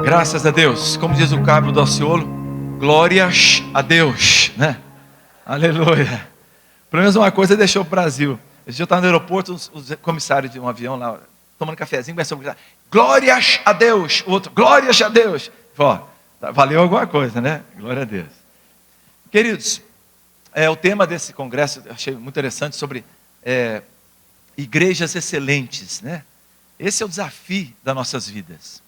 Graças a Deus. Como diz o Cabo do Alciolo, glórias a Deus, né? Aleluia. Pelo menos uma coisa deixou o Brasil. Esse dia eu estava no aeroporto, os comissários de um avião lá, tomando cafezinho, começou a gritar, glórias a Deus. O outro, glórias a Deus. Ó, valeu alguma coisa, né? Glória a Deus. Queridos, o tema desse congresso, eu achei muito interessante, sobre igrejas excelentes, né? Esse é o desafio das nossas vidas.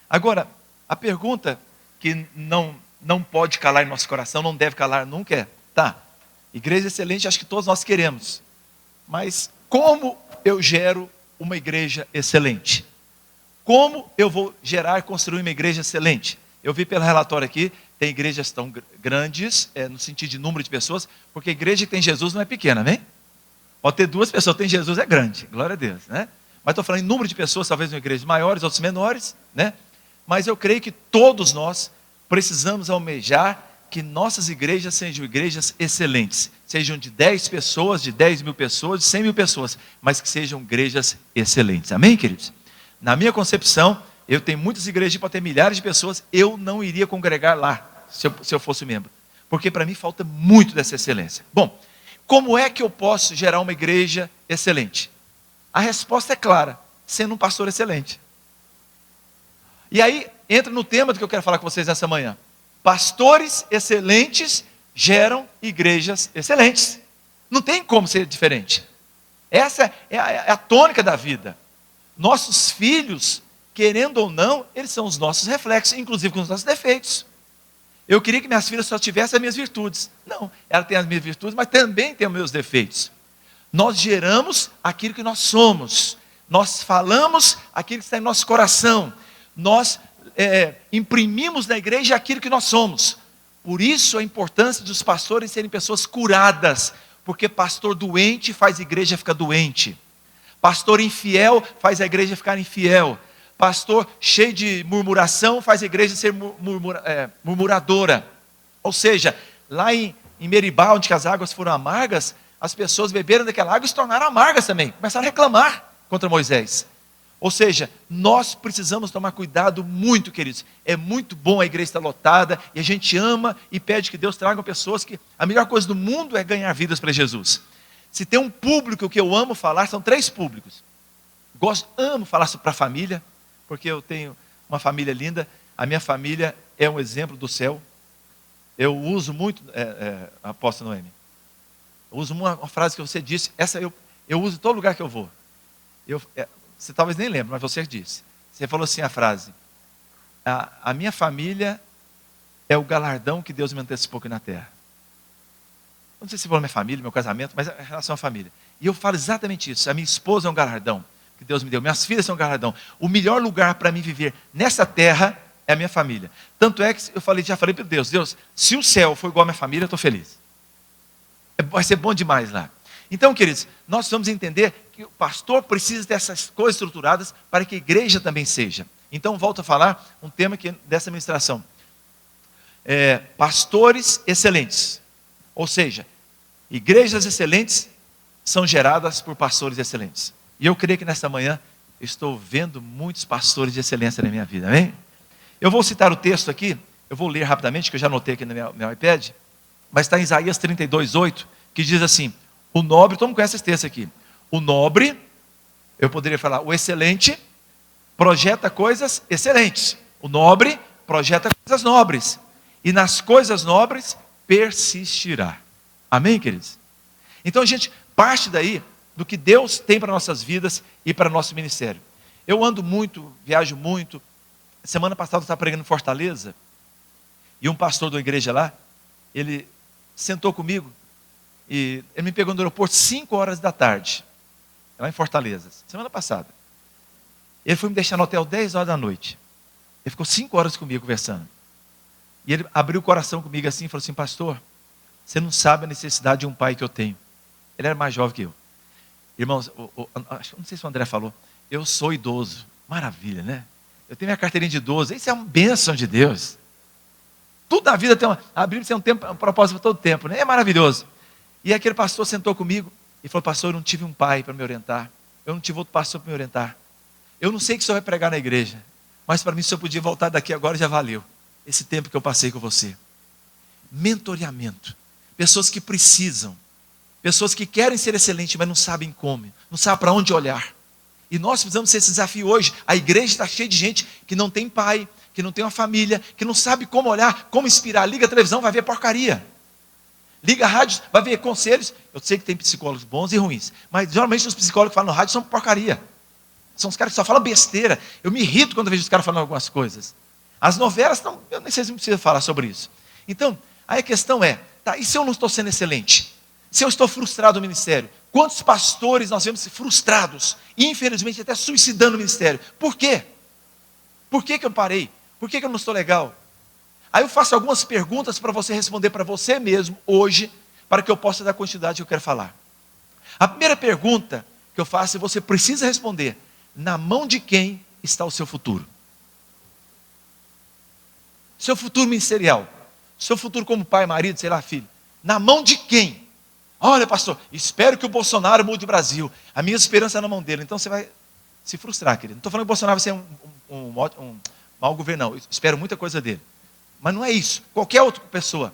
Agora, a pergunta que não pode calar em nosso coração, não deve calar nunca é, tá, igreja excelente, acho que todos nós queremos, mas como eu gero uma igreja excelente? Como eu vou construir uma igreja excelente? Eu vi pelo relatório aqui, tem igrejas tão grandes, no sentido de número de pessoas, porque a igreja que tem Jesus não é pequena, amém? Pode ter 2 pessoas, tem Jesus é grande, glória a Deus, né? Mas estou falando em número de pessoas, talvez em igrejas maiores, outras menores, né? Mas eu creio que todos nós precisamos almejar que nossas igrejas sejam igrejas excelentes. Sejam de 10 pessoas, de 10 mil pessoas, de 100 mil pessoas, mas que sejam igrejas excelentes. Amém, queridos? Na minha concepção, eu tenho muitas igrejas que podem ter milhares de pessoas, eu não iria congregar lá, se eu fosse membro. Porque para mim falta muito dessa excelência. Bom, como é que eu posso gerar uma igreja excelente? A resposta é clara, sendo um pastor excelente. E aí, entra no tema do que eu quero falar com vocês nessa manhã. Pastores excelentes geram igrejas excelentes. Não tem como ser diferente. Essa é a tônica da vida. Nossos filhos, querendo ou não, eles são os nossos reflexos, inclusive com os nossos defeitos. Eu queria que minhas filhas só tivessem as minhas virtudes. Não, ela tem as minhas virtudes, mas também tem os meus defeitos. Nós geramos aquilo que nós somos. Nós falamos aquilo que está em nosso coração. Nós imprimimos na igreja aquilo que nós somos. Por isso a importância dos pastores serem pessoas curadas. Porque pastor doente faz a igreja ficar doente. Pastor infiel faz a igreja ficar infiel. Pastor cheio de murmuração faz a igreja ser murmuradora. Ou seja, lá em Meribá, onde as águas foram amargas, as pessoas beberam daquela água e se tornaram amargas também. Começaram a reclamar contra Moisés. Ou seja, nós precisamos tomar cuidado muito, queridos. É muito bom a igreja estar lotada, e a gente ama e pede que Deus traga pessoas que a melhor coisa do mundo é ganhar vidas para Jesus. Se tem um público que eu amo falar, são 3 públicos. Amo falar para a família, porque eu tenho uma família linda. A minha família é um exemplo do céu. Eu uso muito, apóstolo Noemi, eu uso uma frase que você disse, essa eu uso em todo lugar que eu vou. Você talvez nem lembre, mas você disse. Você falou assim a frase: a minha família é o galardão que Deus me antecipou aqui na terra. Não sei se falou minha família, meu casamento, mas em relação à família. E eu falo exatamente isso. A minha esposa é um galardão que Deus me deu. Minhas filhas são um galardão. O melhor lugar para mim viver nessa terra é a minha família. Tanto é que já falei para Deus, se o céu for igual à minha família, eu estou feliz. Vai ser bom demais lá. Então, queridos, nós vamos entender que o pastor precisa dessas coisas estruturadas para que a igreja também seja. Então, volto a falar um tema dessa ministração. Pastores excelentes. Ou seja, igrejas excelentes são geradas por pastores excelentes. E eu creio que nesta manhã estou vendo muitos pastores de excelência na minha vida, amém? Eu vou citar o texto aqui, eu vou ler rapidamente, que eu já anotei aqui no meu iPad, mas está em Isaías 32:8, que diz assim: o nobre, todo mundo conhece esse texto aqui. O nobre, eu poderia falar, o excelente, projeta coisas excelentes. O nobre projeta coisas nobres. E nas coisas nobres persistirá. Amém, queridos? Então a gente parte daí do que Deus tem para nossas vidas e para nosso ministério. Eu ando muito, viajo muito. Semana passada eu estava pregando em Fortaleza, e um pastor da igreja lá, ele sentou comigo, e ele me pegou no aeroporto 5 horas da tarde, lá em Fortaleza, semana passada. Ele foi me deixar no hotel 10 horas da noite. Ele ficou 5 horas comigo conversando. E ele abriu o coração comigo assim e falou assim: pastor, você não sabe a necessidade de um pai que eu tenho. Ele era mais jovem que eu. Irmãos, não sei se o André falou, eu sou idoso. Maravilha, né? Eu tenho minha carteirinha de idoso. Isso é uma bênção de Deus. Tudo na vida tem a Bíblia tem um propósito para todo tempo, né? É maravilhoso. E aquele pastor sentou comigo e falou: pastor, eu não tive um pai para me orientar. Eu não tive outro pastor para me orientar. Eu não sei o que o senhor vai pregar na igreja, Mas para mim, se eu podia voltar daqui agora, já valeu. Esse tempo que eu passei com você. Mentoreamento. Pessoas que precisam. Pessoas que querem ser excelentes, mas não sabem como. Não sabem para onde olhar. E nós precisamos ter esse desafio hoje. A igreja está cheia de gente que não tem pai, que não tem uma família, que não sabe como olhar, como inspirar. Liga a televisão, vai ver porcaria. Liga a rádio, vai ver conselhos. Eu sei que tem psicólogos bons e ruins, mas geralmente os psicólogos que falam no rádio são porcaria. São os caras que só falam besteira. Eu me irrito quando vejo os caras falando algumas coisas. As novelas, eu nem sei se precisa falar sobre isso. Então, aí a questão é, tá, e se eu não estou sendo excelente? Se eu estou frustrado no ministério? Quantos pastores nós vemos frustrados? E infelizmente até suicidando no ministério. Por quê? Por que eu parei? Por que eu não estou legal? Aí eu faço algumas perguntas para você responder para você mesmo hoje, para que eu possa dar continuidade ao que eu quero falar. A primeira pergunta que eu faço, você precisa responder: na mão de quem está o seu futuro? Seu futuro ministerial, seu futuro como pai, marido, sei lá, filho. Na mão de quem? Olha, pastor, espero que o Bolsonaro mude o Brasil. A minha esperança é na mão dele. Então você vai se frustrar, querido. Não estou falando que o Bolsonaro vai ser um mau governo, não. Eu espero muita coisa dele. Mas não é isso. Qualquer outra pessoa.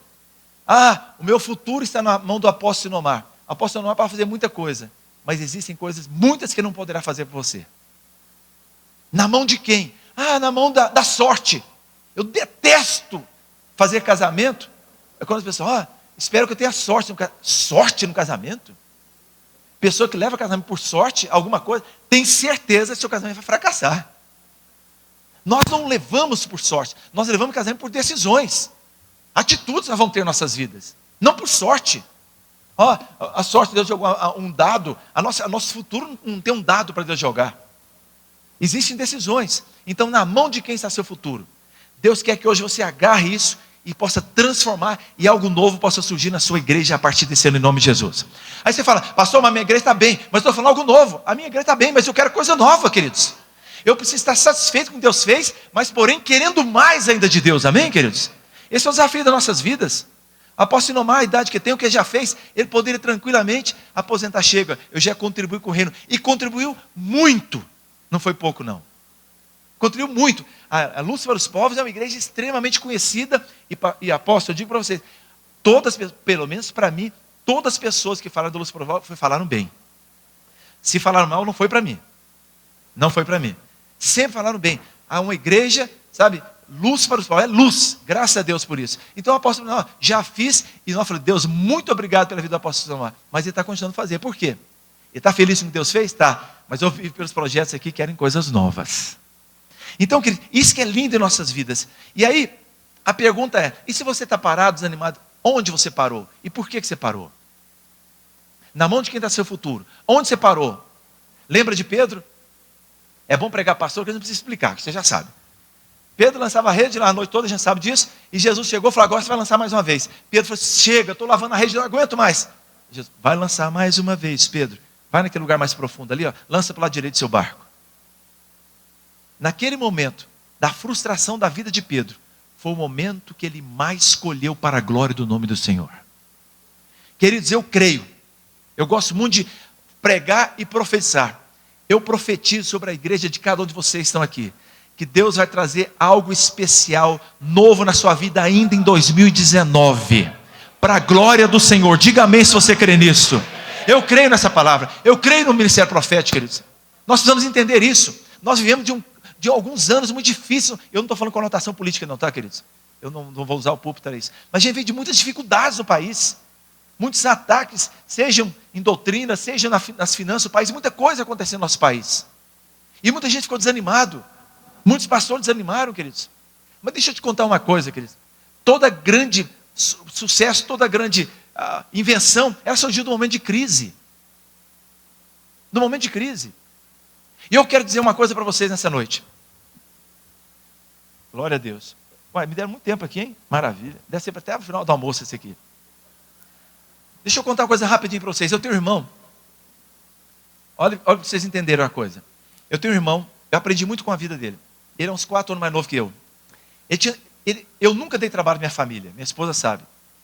Ah, o meu futuro está na mão do apóstolo Sinomar. O apóstolo Sinomar pode fazer muita coisa. Mas existem coisas, muitas que ele não poderá fazer por você. Na mão de quem? Ah, na mão da sorte. Eu detesto fazer casamento. É quando as pessoas, espero que eu tenha sorte no casamento. Pessoa que leva casamento por sorte, alguma coisa, tem certeza que seu casamento vai fracassar. Nós não levamos por sorte, nós levamos casamento por decisões. Atitudes nós vamos ter em nossas vidas, não por sorte. A sorte de Deus jogou um dado, nosso futuro não tem um dado para Deus jogar. Existem decisões. Então, na mão de quem está seu futuro? Deus quer que hoje você agarre isso e possa transformar e algo novo possa surgir na sua igreja a partir desse ano, em nome de Jesus. Aí você fala, pastor, mas minha igreja está bem, mas estou falando algo novo. A minha igreja está bem, mas eu quero coisa nova, queridos. Eu preciso estar satisfeito com o que Deus fez, mas porém querendo mais ainda de Deus, amém, queridos? Esse é o desafio das nossas vidas. Após Sinomar, a idade que tem, o que ele já fez, ele poderia tranquilamente aposentar. Chega, eu já contribuí com o reino, e contribuiu muito, não foi pouco não. Contribuiu muito. A Luz para os Povos é uma igreja extremamente conhecida, e apóstolo, eu digo para vocês, todas, pelo menos para mim, todas as pessoas que falaram da Luz para os Povos falaram bem. Se falaram mal, não foi para mim. Não foi para mim. Sempre falaram bem. Há uma igreja, sabe, luz para os povos, é luz, graças a Deus por isso. Então o apóstolo, já fiz, e nós falamos, Deus, muito obrigado pela vida do apóstolo Sinomar. Mas ele está continuando a fazer, por quê? Ele está feliz com o que Deus fez? Tá, mas eu vivo pelos projetos aqui que querem coisas novas. Então, querido, isso que é lindo em nossas vidas. E aí, a pergunta é, e se você está parado, desanimado, onde você parou? E por que você parou? Na mão de quem está seu futuro? Onde você parou? Lembra de Pedro? É bom pregar pastor, porque não precisa explicar, que você já sabe. Pedro lançava a rede lá a noite toda, a gente sabe disso, e Jesus chegou e falou, agora você vai lançar mais uma vez. Pedro falou, chega, estou lavando a rede, não aguento mais. Jesus, vai lançar mais uma vez, Pedro. Vai naquele lugar mais profundo ali, lança para o lado direito do seu barco. Naquele momento, da frustração da vida de Pedro, foi o momento que ele mais escolheu para a glória do nome do Senhor. Queridos, eu creio, eu gosto muito de pregar e profetizar. Eu profetizo sobre a igreja de cada um de vocês que estão aqui, que Deus vai trazer algo especial, novo na sua vida ainda em 2019, para a glória do Senhor. Diga amém se você crê nisso. Eu creio nessa palavra, eu creio no ministério profético, queridos. Nós precisamos entender isso. Nós vivemos de alguns anos muito difíceis. Eu não estou falando conotação política não, tá, queridos? Eu não vou usar o púlpito para isso. Mas a gente vem de muitas dificuldades no país. Muitos ataques, sejam em doutrina, sejam nas finanças do país, muita coisa acontecendo no nosso país. E muita gente ficou desanimado. Muitos pastores desanimaram, queridos. Mas deixa eu te contar uma coisa, queridos. Toda grande sucesso, toda grande invenção, ela surgiu no momento de crise. No momento de crise. E eu quero dizer uma coisa para vocês nessa noite. Glória a Deus. Ué, me deram muito tempo aqui, hein? Maravilha. Deve ser até o final do almoço esse aqui. Deixa eu contar uma coisa rapidinho para vocês. Eu tenho um irmão. Olha para vocês entenderem uma coisa. Eu tenho um irmão, eu aprendi muito com a vida dele. Ele é uns 4 anos mais novo que eu. Eu nunca dei trabalho à minha família, minha esposa sabe.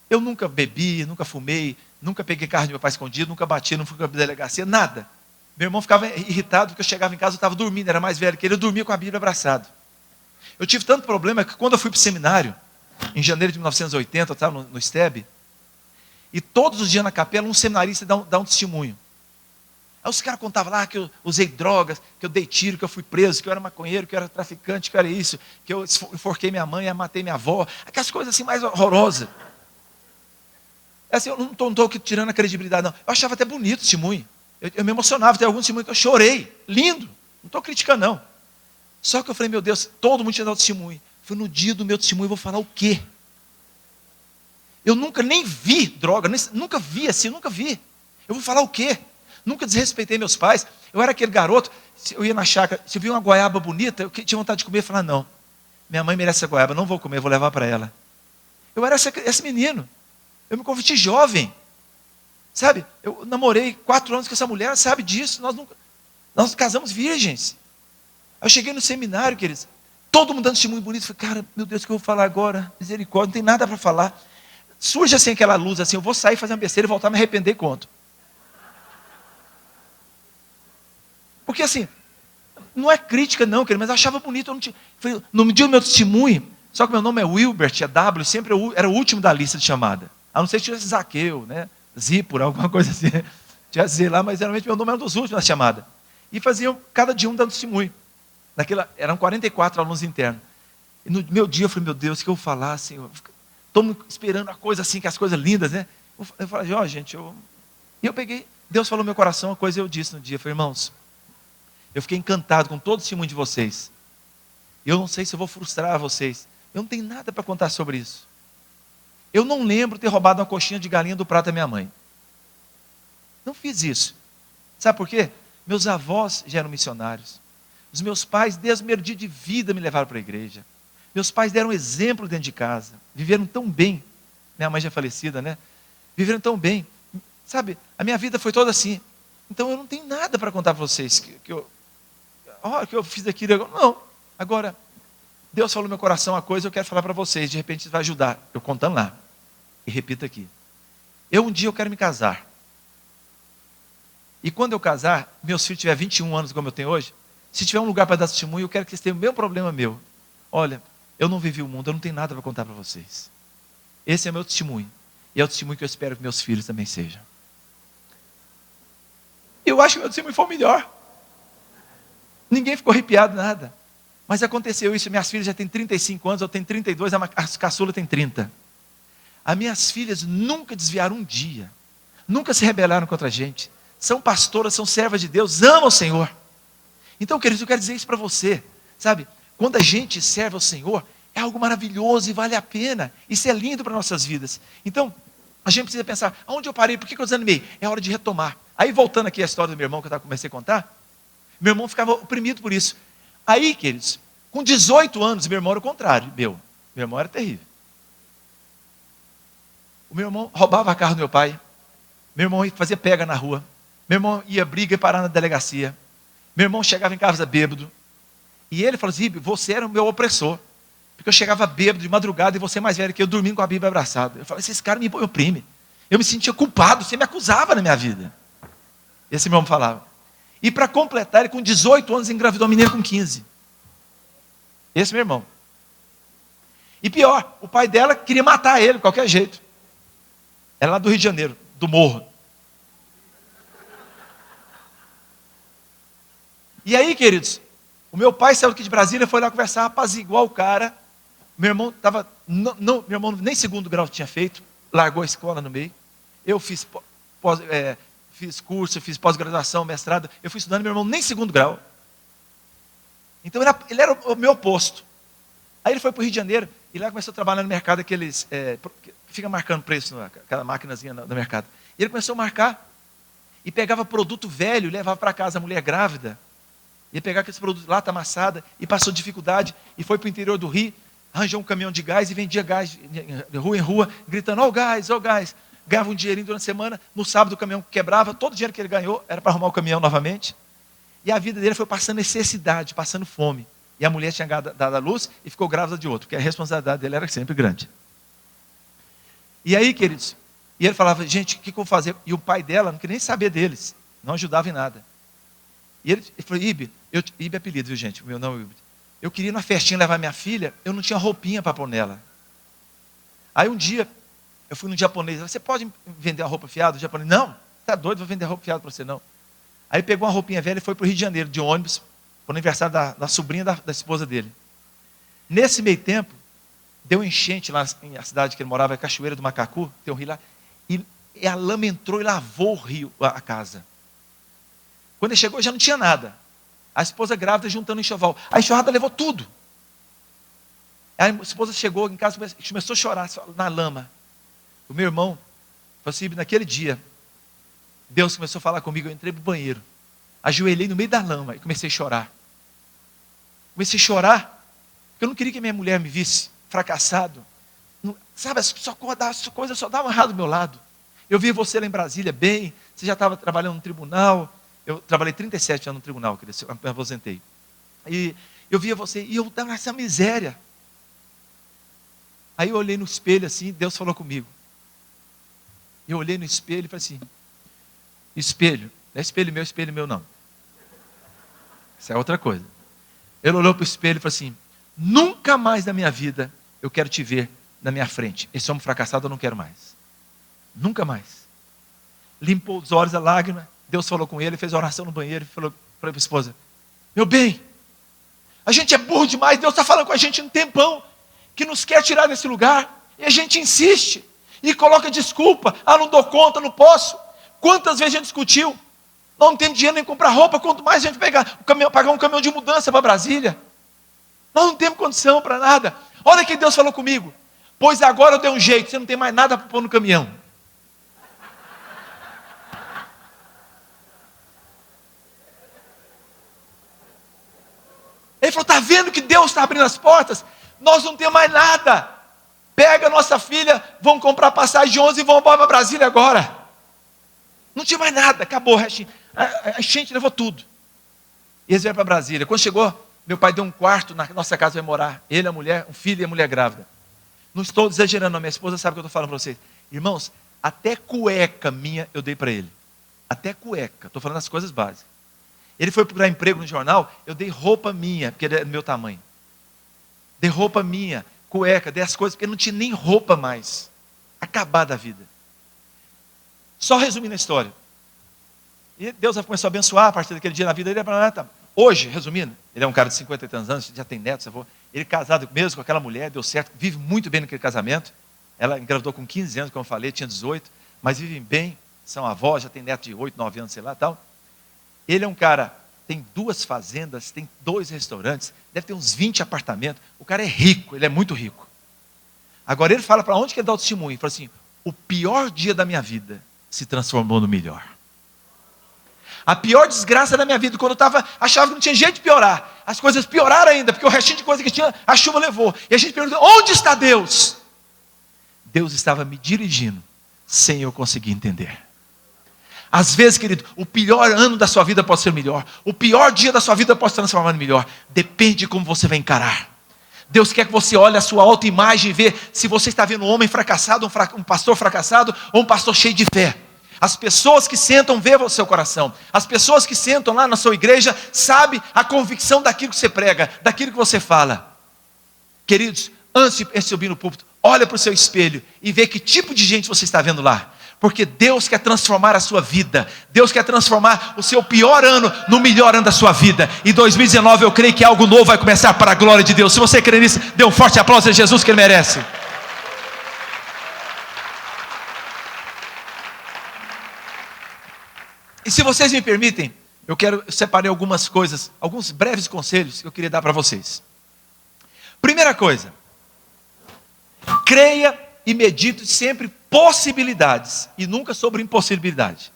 Eu nunca bebi, nunca fumei, nunca peguei carro de meu pai escondido, nunca bati, não fui para a delegacia, nada. Meu irmão ficava irritado porque eu chegava em casa, eu estava dormindo, era mais velho que ele, eu dormia com a Bíblia abraçado. Eu tive tanto problema que quando eu fui para o seminário, em janeiro de 1980, eu estava no STEB, e todos os dias na capela, um seminarista dá um testemunho. Aí os caras contavam lá que eu usei drogas, que eu dei tiro, que eu fui preso, que eu era maconheiro, que eu era traficante, que eu era isso, que eu enforquei minha mãe, matei minha avó, aquelas coisas assim mais horrorosas. Assim, eu não estou aqui tirando a credibilidade, não. Eu achava até bonito o testemunho. Eu me emocionava, tem algum testemunho que eu chorei, lindo, não estou criticando não. Só que eu falei, meu Deus, todo mundo tinha dado testemunho. Foi no dia do meu testemunho, eu vou falar o quê? Eu nunca nem vi droga, nunca vi assim, nunca vi. Eu vou falar o quê? Nunca desrespeitei meus pais. Eu era aquele garoto, eu ia na chácara, se eu via uma goiaba bonita, eu tinha vontade de comer, eu falava, não, minha mãe merece essa goiaba, não vou comer, vou levar para ela. Eu era esse menino. Eu me converti jovem. Sabe, eu namorei 4 anos com essa mulher, ela sabe disso, nós casamos virgens. Eu cheguei no seminário, queridos, todo mundo dando testemunho bonito, eu falei, cara, meu Deus, o que eu vou falar agora? Misericórdia, não tem nada para falar. Surge assim aquela luz, assim, eu vou sair, fazer uma besteira e voltar a me arrepender e conto. Porque assim, não é crítica não, querido, mas eu achava bonito, eu não tinha... No dia do meu testemunho, só que meu nome é Wilbert, é W, sempre era o último da lista de chamada. A não ser que tivesse Zaqueu, né? Zípora, alguma coisa assim. Tinha Z lá, mas geralmente meu nome era um dos últimos da chamada. E faziam cada dia um dando testemunho. Eram 44 alunos internos. E no meu dia eu falei, meu Deus, o que eu vou falar, Senhor? Estou esperando a coisa assim, que as coisas lindas, né? Eu falei, ó, gente, E eu peguei, Deus falou no meu coração, uma coisa eu disse no dia. Eu falei, irmãos, eu fiquei encantado com todo o testemunho de vocês. Eu não sei se eu vou frustrar vocês. Eu não tenho nada para contar sobre isso. Eu não lembro ter roubado uma coxinha de galinha do prato da minha mãe. Não fiz isso. Sabe por quê? Meus avós já eram missionários. Os meus pais, desde o primeiro dia de vida, me levaram para a igreja. Meus pais deram exemplo dentro de casa. Viveram tão bem. Minha mãe já é falecida, né? Viveram tão bem. Sabe, a minha vida foi toda assim. Então eu não tenho nada para contar para vocês. Que eu fiz aquilo. Não. Agora, Deus falou no meu coração uma coisa, eu quero falar para vocês. De repente isso vai ajudar. Eu contando lá. E repito aqui. Um dia eu quero me casar. E quando eu casar, meus filhos tiverem 21 anos como eu tenho hoje, se tiver um lugar para dar testemunho, eu quero que eles tenham o mesmo problema meu. Olha, eu não vivi o mundo, eu não tenho nada para contar para vocês. Esse é o meu testemunho. E é o testemunho que eu espero que meus filhos também sejam. Eu acho que meu testemunho foi o melhor. Ninguém ficou arrepiado, nada. Mas aconteceu isso, minhas filhas já têm 35 anos, eu tenho 32, a caçula tem 30. As minhas filhas nunca desviaram um dia. Nunca se rebelaram contra a gente. São pastoras, são servas de Deus, amam o Senhor. Então, queridos, eu quero dizer isso para você. Sabe, quando a gente serve ao Senhor, é algo maravilhoso e vale a pena. Isso é lindo para nossas vidas. Então, a gente precisa pensar, aonde eu parei, por que eu desanimei? É hora de retomar. Aí, voltando aqui à história do meu irmão, que eu comecei a contar, meu irmão ficava oprimido por isso. Aí, queridos, com 18 anos, meu irmão era o contrário, meu irmão era terrível. O meu irmão roubava carro do meu pai, meu irmão fazia pega na rua, meu irmão ia briga e parar na delegacia, meu irmão chegava em casa bêbado, e ele falou assim, você era o meu opressor, porque eu chegava bêbado de madrugada e você mais velho que eu, dormindo com a Bíblia abraçada. Eu falei, esse cara me oprime, eu me sentia culpado, você me acusava na minha vida. Esse meu irmão falava. E para completar, ele com 18 anos engravidou uma menina com 15. Esse meu irmão. E pior, o pai dela queria matar ele de qualquer jeito. Era lá do Rio de Janeiro, do morro. E aí, queridos, o meu pai saiu aqui de Brasília, foi lá conversar, apaziguar o cara. Meu irmão estava, meu irmão nem segundo grau tinha feito, largou a escola no meio. Eu fiz curso, fiz pós-graduação, mestrado, eu fui estudando, meu irmão nem segundo grau. Então ele era o meu oposto. Aí ele foi para o Rio de Janeiro, e lá começou a trabalhar no mercado, que fica marcando preço, aquela maquinazinha no mercado. E ele começou a marcar, e pegava produto velho, levava para casa a mulher grávida, ia pegar aqueles produtos, lata amassada, e passou dificuldade, e foi para o interior do Rio, arranjou um caminhão de gás, e vendia gás de rua em rua, gritando, ó o gás, ó o gás. Ganhava um dinheirinho durante a semana, no sábado o caminhão quebrava, todo o dinheiro que ele ganhou era para arrumar o caminhão novamente. E a vida dele foi passando necessidade, passando fome. E a mulher tinha dado a luz e ficou grávida de outro, porque a responsabilidade dele era sempre grande. E aí, queridos, e ele falava, gente, o que eu vou fazer? E o pai dela não queria nem saber deles, não ajudava em nada. E ele falou, Ibe é apelido, viu gente? O meu não é Ibe. Eu queria ir na festinha levar minha filha, eu não tinha roupinha para pôr nela. Aí um dia, eu fui num japonês, você pode vender a roupa fiada? O japonês, não, tá doido, vou vender roupa fiada para você não. Aí pegou uma roupinha velha e foi para o Rio de Janeiro, de ônibus, para o aniversário da sobrinha da esposa dele. Nesse meio tempo, deu enchente lá na cidade que ele morava, é Cachoeira do Macacu, tem um rio lá, e a lama entrou e lavou o rio, a casa. Quando ele chegou, já não tinha nada. A esposa grávida juntando enxoval. A enxurrada levou tudo. A esposa chegou em casa e começou a chorar na lama. O meu irmão falou assim, naquele dia, Deus começou a falar comigo, eu entrei para o banheiro, ajoelhei no meio da lama e comecei a chorar. Comecei a chorar, porque eu não queria que minha mulher me visse fracassado. Não, sabe, as coisas só davam errado do meu lado. Eu vi você lá em Brasília bem, você já estava trabalhando no tribunal, eu trabalhei 37 anos no tribunal, eu me aposentei. E eu via você, e eu estava nessa miséria. Aí eu olhei no espelho assim, Deus falou comigo. Eu olhei no espelho e falei assim, espelho, não é espelho meu não. Isso é outra coisa. Ele olhou para o espelho e falou assim, nunca mais na minha vida eu quero te ver na minha frente. Esse homem fracassado eu não quero mais. Nunca mais. Limpou os olhos, a lágrima, Deus falou com ele, fez a oração no banheiro e falou para a esposa, meu bem, a gente é burro demais, Deus está falando com a gente um tempão, que nos quer tirar desse lugar, e a gente insiste, e coloca desculpa, não dou conta, não posso. Quantas vezes a gente discutiu, nós não temos dinheiro nem comprar roupa, quanto mais a gente pagar um caminhão de mudança para Brasília, nós não temos condição para nada. Olha que Deus falou comigo, pois agora eu dei um jeito, você não tem mais nada para pôr no caminhão. Ele falou, está vendo que Deus está abrindo as portas? Nós não temos mais nada. Pega a nossa filha, vamos comprar passagem de 11 e vamos embora para Brasília agora. Não tinha mais nada, acabou o restinho. A enchente levou tudo. E eles vieram para Brasília. Quando chegou, meu pai deu um quarto na nossa casa para morar. Ele, a mulher, um filho e a mulher grávida. Não estou exagerando, a minha esposa sabe o que eu estou falando para vocês. Irmãos, até cueca minha eu dei para ele. Até cueca, estou falando das coisas básicas. Ele foi procurar emprego no jornal, eu dei roupa minha, porque ele é do meu tamanho. Dei roupa minha, cueca, dei as coisas, porque não tinha nem roupa mais. Acabada a vida. Só resumindo a história. E Deus começou a abençoar a partir daquele dia na vida dele. Hoje, resumindo, ele é um cara de 50 e tantos anos, já tem netos, ele casado mesmo com aquela mulher, deu certo, vive muito bem naquele casamento. Ela engravidou com 15 anos, como eu falei, tinha 18, mas vivem bem, são avós, já tem neto de 8, 9 anos, sei lá, tal. Ele é um cara, tem 2 fazendas, tem 2 restaurantes, deve ter uns 20 apartamentos. O cara é rico, ele é muito rico. Agora ele fala para onde que ele dá o testemunho? Ele fala assim, o pior dia da minha vida se transformou no melhor. A pior desgraça da minha vida, quando eu achava que não tinha jeito de piorar, as coisas pioraram ainda, porque o restinho de coisa que tinha, a chuva levou. E a gente pergunta, onde está Deus? Deus estava me dirigindo, sem eu conseguir entender. Às vezes, querido, o pior ano da sua vida pode ser melhor. O pior dia da sua vida pode se transformar no melhor. Depende de como você vai encarar. Deus quer que você olhe a sua autoimagem e vê se você está vendo um homem fracassado, um pastor fracassado ou um pastor cheio de fé. As pessoas que sentam vê o seu coração. As pessoas que sentam lá na sua igreja sabem a convicção daquilo que você prega, daquilo que você fala. Queridos, antes de subir no púlpito, olha para o seu espelho e vê que tipo de gente você está vendo lá. Porque Deus quer transformar a sua vida. Deus quer transformar o seu pior ano no melhor ano da sua vida. E 2019 eu creio que algo novo vai começar para a glória de Deus. Se você crê nisso, dê um forte aplauso a Jesus que Ele merece. E se vocês me permitem, eu separei algumas coisas, alguns breves conselhos que eu queria dar para vocês. Primeira coisa, creia e medite sempre possibilidades e nunca sobre impossibilidade.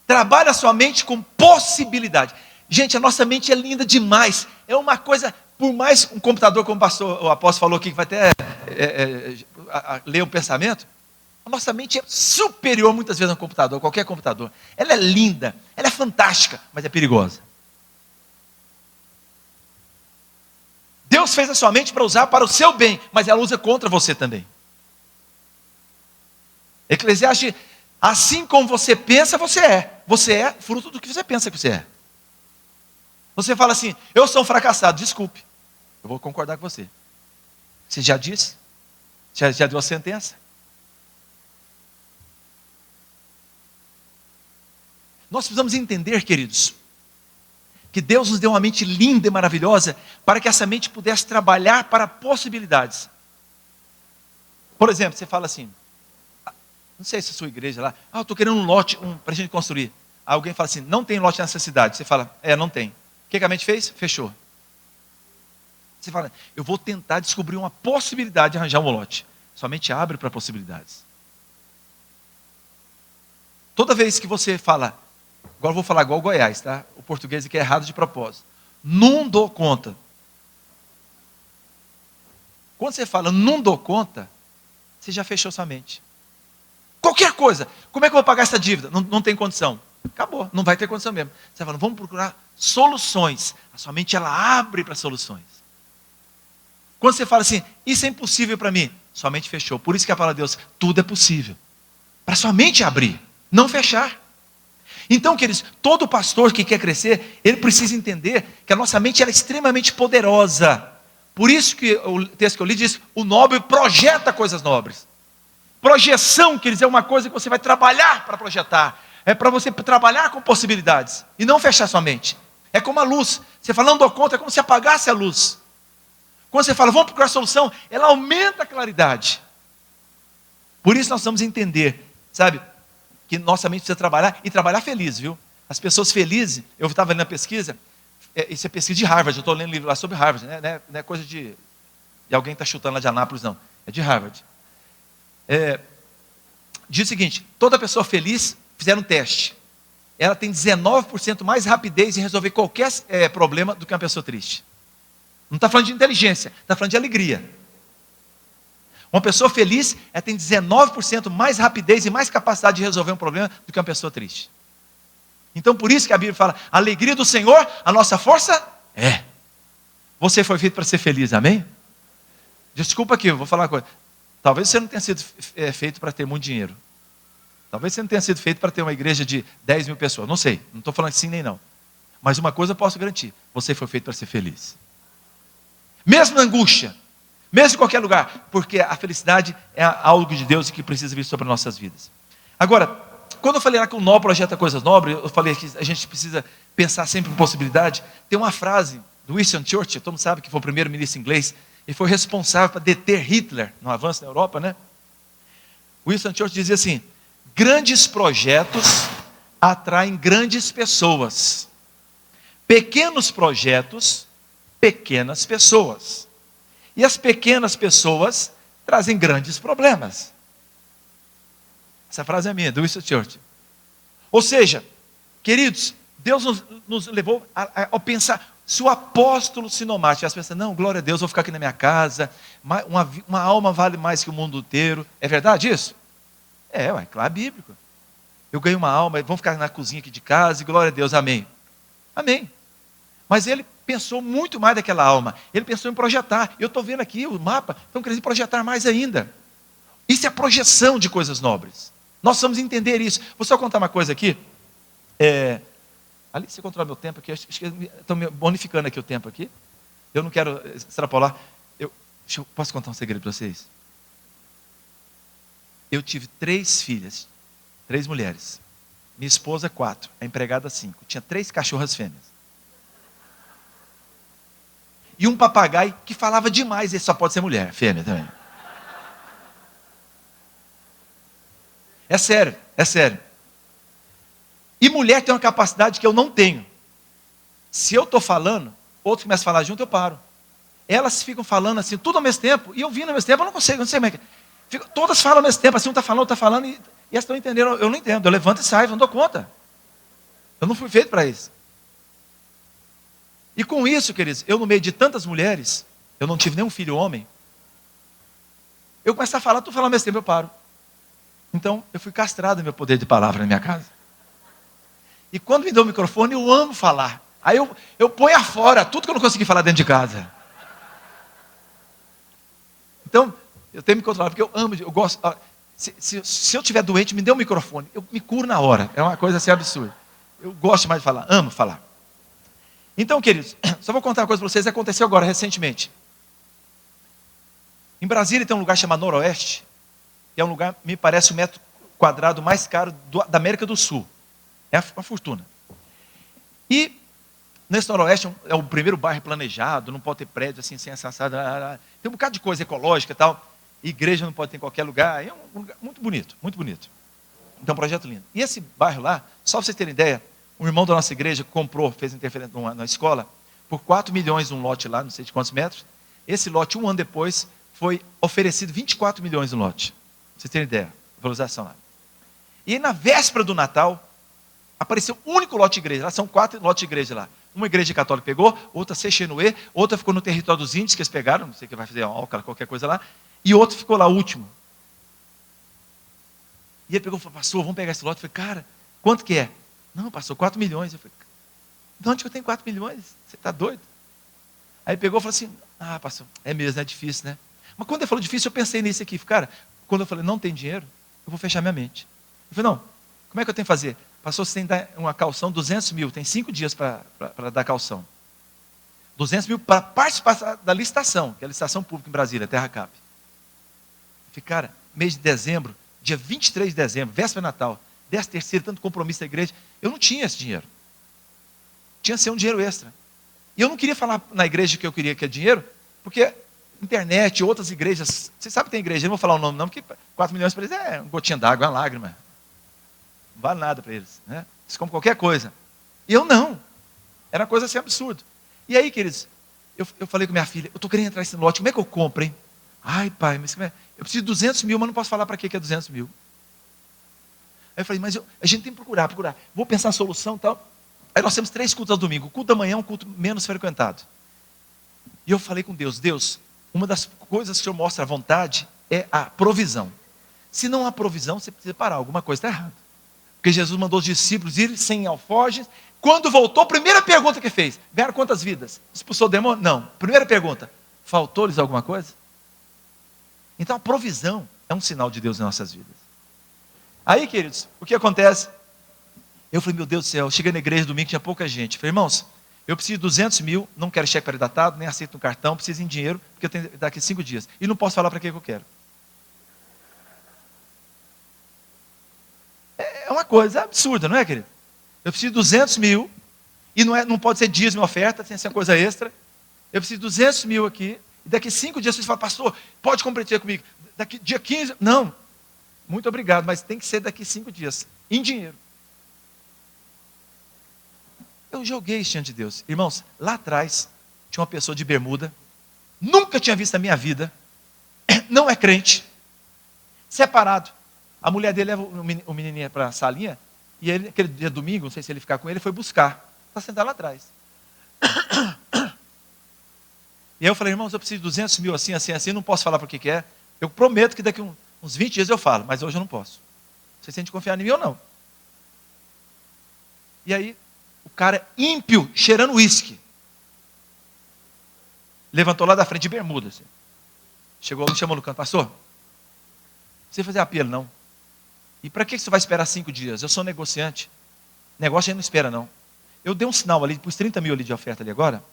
Trabalhe a sua mente com possibilidade. Gente, a nossa mente é linda demais. É uma coisa, por mais um computador, como o apóstolo falou aqui, que vai até ler um pensamento, a nossa mente é superior muitas vezes ao computador, qualquer computador. Ela é linda, ela é fantástica, mas é perigosa. Deus fez a sua mente para usar para o seu bem, mas ela usa contra você também. Eclesiastes, assim como você pensa, você é. Você é fruto do que você pensa que você é. Você fala assim, eu sou um fracassado, desculpe. Eu vou concordar com você. Você já disse? Já deu a sentença? Nós precisamos entender, queridos, que Deus nos deu uma mente linda e maravilhosa para que essa mente pudesse trabalhar para possibilidades. Por exemplo, você fala assim, não sei se é a sua igreja lá, eu estou querendo um lote para a gente construir. Alguém fala assim, não tem lote nessa cidade. Você fala, não tem. O que a mente fez? Fechou. Você fala, eu vou tentar descobrir uma possibilidade de arranjar um lote. Sua mente abre para possibilidades. Toda vez que você fala, agora eu vou falar igual o Goiás, tá? O português aqui é errado de propósito. Não dou conta. Quando você fala, não dou conta, você já fechou sua mente. Qualquer coisa. Como é que eu vou pagar essa dívida? Não tem condição. Acabou, não vai ter condição mesmo. Você fala, vamos procurar soluções. A sua mente, ela abre para soluções. Quando você fala assim, isso é impossível para mim, sua mente fechou. Por isso que a palavra de Deus, tudo é possível. Para sua mente abrir, não fechar. Então, queridos, todo pastor que quer crescer, ele precisa entender que a nossa mente ela é extremamente poderosa. Por isso que o texto que eu li diz, o nobre projeta coisas nobres. Projeção, queridos, é uma coisa que você vai trabalhar para projetar. É para você trabalhar com possibilidades e não fechar sua mente. É como a luz. Você fala, não dou conta, é como se apagasse a luz. Quando você fala, vamos procurar solução, ela aumenta a claridade. Por isso nós precisamos entender, sabe, que nossa mente precisa trabalhar e trabalhar feliz, viu? As pessoas felizes, eu estava lendo a pesquisa, isso é pesquisa de Harvard, eu estou lendo um livro lá sobre Harvard, né? Não é coisa de alguém está chutando lá de Anápolis, não. É de Harvard. Diz o seguinte, toda pessoa feliz, fizeram um teste. Ela tem 19% mais rapidez em resolver qualquer problema do que uma pessoa triste. Não está falando de inteligência, está falando de alegria. Uma pessoa feliz, ela tem 19% mais rapidez e mais capacidade de resolver um problema do que uma pessoa triste. Então por isso que a Bíblia fala, a alegria do Senhor, a nossa força é. Você foi feito para ser feliz, amém? Desculpa aqui, eu vou falar uma coisa. Talvez você não tenha sido feito para ter muito dinheiro. Talvez você não tenha sido feito para ter uma igreja de 10 mil pessoas. Não sei, não estou falando sim nem não. Mas uma coisa eu posso garantir, você foi feito para ser feliz. Mesmo na angústia, mesmo em qualquer lugar, porque a felicidade é algo de Deus que precisa vir sobre nossas vidas. Agora, quando eu falei lá que o nó projeta coisas nobres, eu falei que a gente precisa pensar sempre em possibilidade. Tem uma frase do Winston Churchill, todo mundo sabe que foi o primeiro-ministro inglês, ele foi responsável para deter Hitler no avanço da Europa, né? Winston Churchill dizia assim, grandes projetos atraem grandes pessoas. Pequenos projetos, pequenas pessoas. E as pequenas pessoas trazem grandes problemas. Essa frase é minha, do Winston Churchill. Ou seja, queridos, Deus nos levou a pensar, se o apóstolo Sinomar tivesse pensando, não, glória a Deus, vou ficar aqui na minha casa, uma alma vale mais que o mundo inteiro. É verdade isso? Claro, bíblico. Eu ganhei uma alma, vamos ficar na cozinha aqui de casa, e glória a Deus, amém. Amém. Mas ele pensou muito mais daquela alma. Ele pensou em projetar. Eu estou vendo aqui o mapa, estão querendo projetar mais ainda. Isso é a projeção de coisas nobres. Nós precisamos entender isso. Vou só contar uma coisa aqui. Ali, você controla meu tempo aqui. Acho que estão me bonificando aqui o tempo aqui. Eu não quero extrapolar. Posso contar um segredo para vocês? Eu tive 3 filhas, 3 mulheres. Minha esposa 4, a empregada 5. Tinha 3 cachorras fêmeas. E um papagaio que falava demais, esse só pode ser mulher, fêmea também. É sério, é sério. E mulher tem uma capacidade que eu não tenho. Se eu estou falando, outros começam a falar junto, eu paro. Elas ficam falando assim, tudo ao mesmo tempo, e eu vindo ao mesmo tempo, eu não consigo, não sei como é que é. Todas falam ao mesmo tempo, assim, um está falando, outro está falando, e elas estão entendendo, eu não entendo, eu levanto e saio, não dou conta. Eu não fui feito para isso. E com isso, queridos, eu no meio de tantas mulheres, eu não tive nenhum filho homem, eu começo a falar, tu fala ao mesmo tempo, eu paro. Então, eu fui castrado no meu poder de palavra na minha casa. E quando me deu o microfone, eu amo falar. Aí eu ponho afora tudo que eu não consegui falar dentro de casa. Então, eu tenho que me controlar, porque eu amo, eu gosto. Se eu estiver doente, me dê um microfone, eu me curo na hora. É uma coisa assim absurda. Eu gosto mais de falar, amo falar. Então, queridos, só vou contar uma coisa para vocês, aconteceu agora, recentemente. Em Brasília tem um lugar chamado Noroeste, que é um lugar, me parece, o metro quadrado mais caro da América do Sul. É uma fortuna. E nesse Noroeste é o primeiro bairro planejado, não pode ter prédio assim, sem assado. Tem um bocado de coisa ecológica e tal. Igreja não pode ter em qualquer lugar. É um lugar muito bonito, muito bonito. Então, um projeto lindo. E esse bairro lá, só para vocês terem ideia, um irmão da nossa igreja comprou, fez interferência na escola, por 4 milhões um lote lá, não sei de quantos metros. Esse lote, um ano depois, foi oferecido 24 milhões um lote. Pra vocês terem ideia, valorização lá. E aí, na véspera do Natal, apareceu um único lote de igreja. Lá são 4 lotes de igreja lá. Uma igreja católica pegou, outra Sechenoe, outra ficou no território dos índios que eles pegaram, não sei o que vai fazer, qualquer coisa lá, e outro ficou lá, o último. E ele pegou e falou, pastor, vamos pegar esse lote. Eu falei, cara, quanto que é? Não, pastor, 4 milhões. Eu falei, de onde que eu tenho 4 milhões? Você está doido? Aí ele pegou e falou assim, pastor, é mesmo, é difícil, né? Mas quando ele falou difícil, eu pensei nisso aqui. Cara, quando eu falei, não tem dinheiro, eu vou fechar minha mente. Eu falei, não, como é que eu tenho que fazer? Pastor, você tem que dar uma calção, 200 mil, tem 5 dias para dar calção. 200 mil para participar da licitação, que é a licitação pública em Brasília, Terra Cap. Eu falei, cara, mês de dezembro, dia 23 de dezembro, véspera de Natal, 13º, tanto compromisso da igreja, eu não tinha esse dinheiro. Tinha que ser um dinheiro extra. E eu não queria falar na igreja que eu queria que é dinheiro, porque internet, outras igrejas, vocês sabem que tem igreja, eu não vou falar o nome não, porque 4 milhões para eles é uma gotinha d'água, é uma lágrima. Não vale nada para eles, né? Eles compram qualquer coisa. E eu não. Era uma coisa assim absurda. E aí, queridos, eu falei com minha filha, eu estou querendo entrar nesse lote, como é que eu compro, hein? Ai, pai, mas eu preciso de 200 mil, mas não posso falar para que é 200 mil. Aí eu falei, mas a gente tem que procurar. Vou pensar a solução e tal. Aí nós temos 3 cultos ao domingo. O culto da manhã é um culto menos frequentado. E eu falei com Deus, uma das coisas que o Senhor mostra à vontade é a provisão. Se não há provisão, você precisa parar, alguma coisa está errada. Porque Jesus mandou os discípulos ir sem alforjes. Quando voltou, primeira pergunta que fez, ganharam quantas vidas? Expulsou o demônio? Não. Primeira pergunta, faltou-lhes alguma coisa? Então a provisão é um sinal de Deus em nossas vidas. Aí, queridos, o que acontece? Eu falei, meu Deus do céu, cheguei na igreja domingo, tinha pouca gente. Eu falei, irmãos, eu preciso de 200 mil, não quero cheque pré-datado, nem aceito um cartão, preciso em dinheiro, porque eu tenho daqui 5 dias. E não posso falar para que eu quero. É uma coisa absurda, não é, querido? Eu preciso de 200 mil, e não pode ser dízimo e oferta, tem que ser uma coisa extra. Eu preciso de 200 mil aqui, e daqui 5 dias você fala, pastor, pode compartilhar comigo. Daqui dia 15, não. Muito obrigado, mas tem que ser daqui 5 dias, em dinheiro. Eu joguei isso diante de Deus. Irmãos, lá atrás, tinha uma pessoa de bermuda, nunca tinha visto na minha vida, não é crente, separado. A mulher dele leva o menininho para a salinha, e ele, aquele dia domingo, não sei se ele ficar com ele, foi buscar. Está sentado lá atrás. E aí eu falei, irmãos, eu preciso de 200 mil assim, assim, assim, não posso falar para o que é. Eu prometo que daqui uns 20 dias eu falo, mas hoje eu não posso. Você sente confiar em mim ou não? E aí, o cara ímpio, cheirando uísque, levantou lá da frente de bermuda. Assim. Chegou, me chamou no canto, pastor, não precisa fazer apelo não. E para que você vai esperar 5 dias? Eu sou negociante. Negócio a gente não espera não. Eu dei um sinal ali, pus 30 mil ali de oferta ali agora,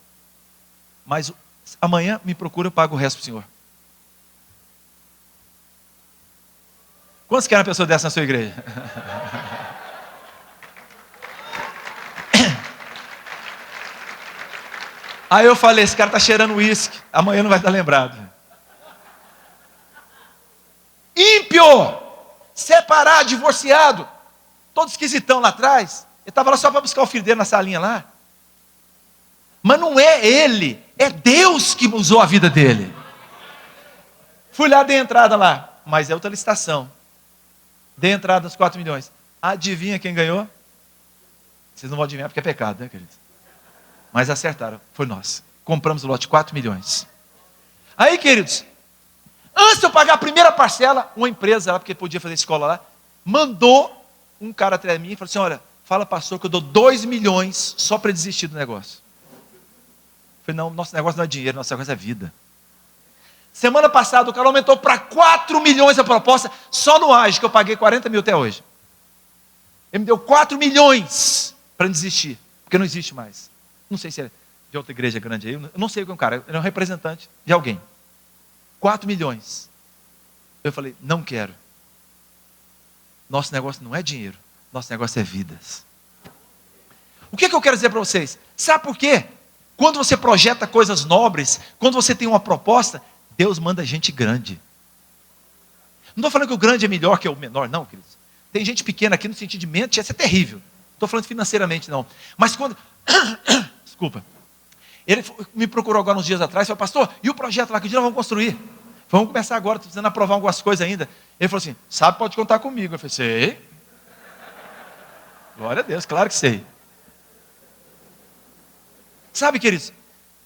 mas amanhã me procura, eu pago o resto para o senhor. Quantos querem uma pessoa dessa na sua igreja? Aí eu falei, esse cara está cheirando uísque, amanhã não vai estar lembrado. Ímpio! Separado, divorciado, todo esquisitão lá atrás. Ele estava lá só para buscar o filho dele na salinha lá. Mas não é ele, é Deus que usou a vida dele. Fui lá, dei entrada lá, mas é outra licitação. Dei entrada nos 4 milhões. Adivinha quem ganhou? Vocês não vão adivinhar porque é pecado, né, queridos? Mas acertaram, foi nós. Compramos o lote 4 milhões. Aí, queridos, antes de eu pagar a primeira parcela, uma empresa lá, porque podia fazer escola lá, mandou um cara atrás de mim e falou assim, olha, fala pastor que eu dou 2 milhões só para desistir do negócio. Eu falei, não, nosso negócio não é dinheiro, nosso negócio é vida. Semana passada o cara aumentou para 4 milhões a proposta, só no AGE, que eu paguei 40 mil até hoje. Ele me deu 4 milhões para desistir, porque não existe mais. não sei se é de outra igreja grande aí, eu não sei o que é um cara, ele é um representante de alguém. 4 milhões. Eu falei, não quero. Nosso negócio não é dinheiro, nosso negócio é vidas. O que eu quero dizer para vocês? Sabe por quê? Quando você projeta coisas nobres, quando você tem uma proposta, Deus manda gente grande. Não estou falando que o grande é melhor que o menor, não, queridos. Tem gente pequena aqui no sentido de mente, isso é terrível. Não estou falando financeiramente, não. Mas quando... Desculpa. Ele me procurou agora uns dias atrás e falou, pastor, e o projeto lá, que dia nós vamos construir? Vamos começar agora, estou precisando aprovar algumas coisas ainda. Ele falou assim, sabe, pode contar comigo. Eu falei, sei. Glória a Deus, claro que sei. Sabe, queridos,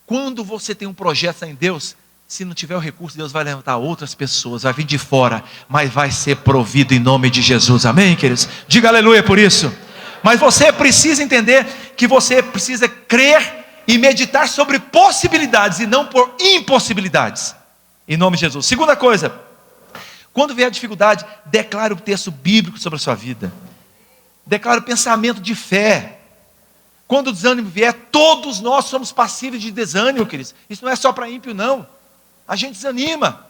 quando você tem um projeto em Deus, se não tiver o recurso, Deus vai levantar outras pessoas, vai vir de fora, mas vai ser provido em nome de Jesus, amém, queridos? Diga aleluia por isso. Mas você precisa entender que você precisa crer e meditar sobre possibilidades e não por impossibilidades, em nome de Jesus. Segunda coisa, quando vier a dificuldade, declare o texto bíblico sobre a sua vida, declare o pensamento de fé. Quando o desânimo vier, todos nós somos passíveis de desânimo, queridos. Isso não é só para ímpio, não. A gente desanima.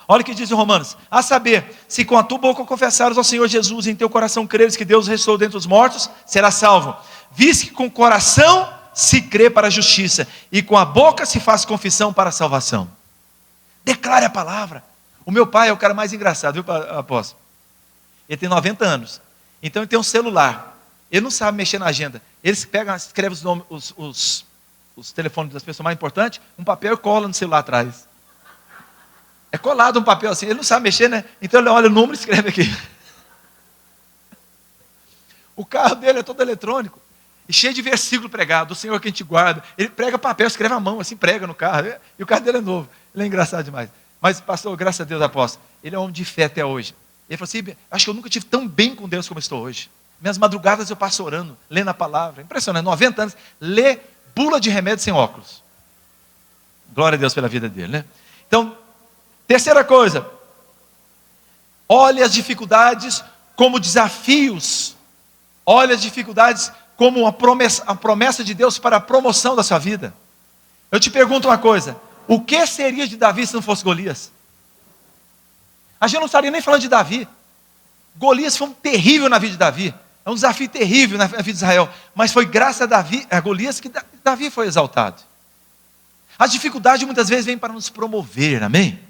Olha o que diz em Romanos. A saber, se com a tua boca confessares ao Senhor Jesus e em teu coração creres que Deus ressuscitou dentre os mortos, serás salvo. Visto que com o coração se crê para a justiça e com a boca se faz confissão para a salvação. Declare a palavra. O meu pai é o cara mais engraçado, viu, apóstolo? Ele tem 90 anos. Então ele tem um celular. Ele não sabe mexer na agenda. Ele pega, escreve os nomes, os telefones das pessoas mais importantes, um papel e cola no celular atrás. É colado um papel assim. Ele não sabe mexer, né? Então ele olha o número e escreve aqui. O carro dele é todo eletrônico. E cheio de versículo pregado. Do Senhor que a gente guarda. Ele prega papel, escreve à mão, assim, prega no carro. E o carro dele é novo. Ele é engraçado demais. Mas, pastor, graças a Deus, apóstolo, ele é um homem de fé até hoje. Ele falou assim, acho que eu nunca estive tão bem com Deus como estou hoje. Minhas madrugadas eu passo orando, lendo a palavra. Impressionante, 90 anos, lê bula de remédio sem óculos. Glória a Deus pela vida dele, né? Então, terceira coisa. Olhe as dificuldades como desafios. Olhe as dificuldades como a promessa de Deus para a promoção da sua vida. Eu te pergunto uma coisa. O que seria de Davi se não fosse Golias? A gente não estaria nem falando de Davi. Golias foi um terrível na vida de Davi. É um desafio terrível na vida de Israel. Mas foi graças a Golias que Davi foi exaltado. As dificuldades muitas vezes vêm para nos promover, amém?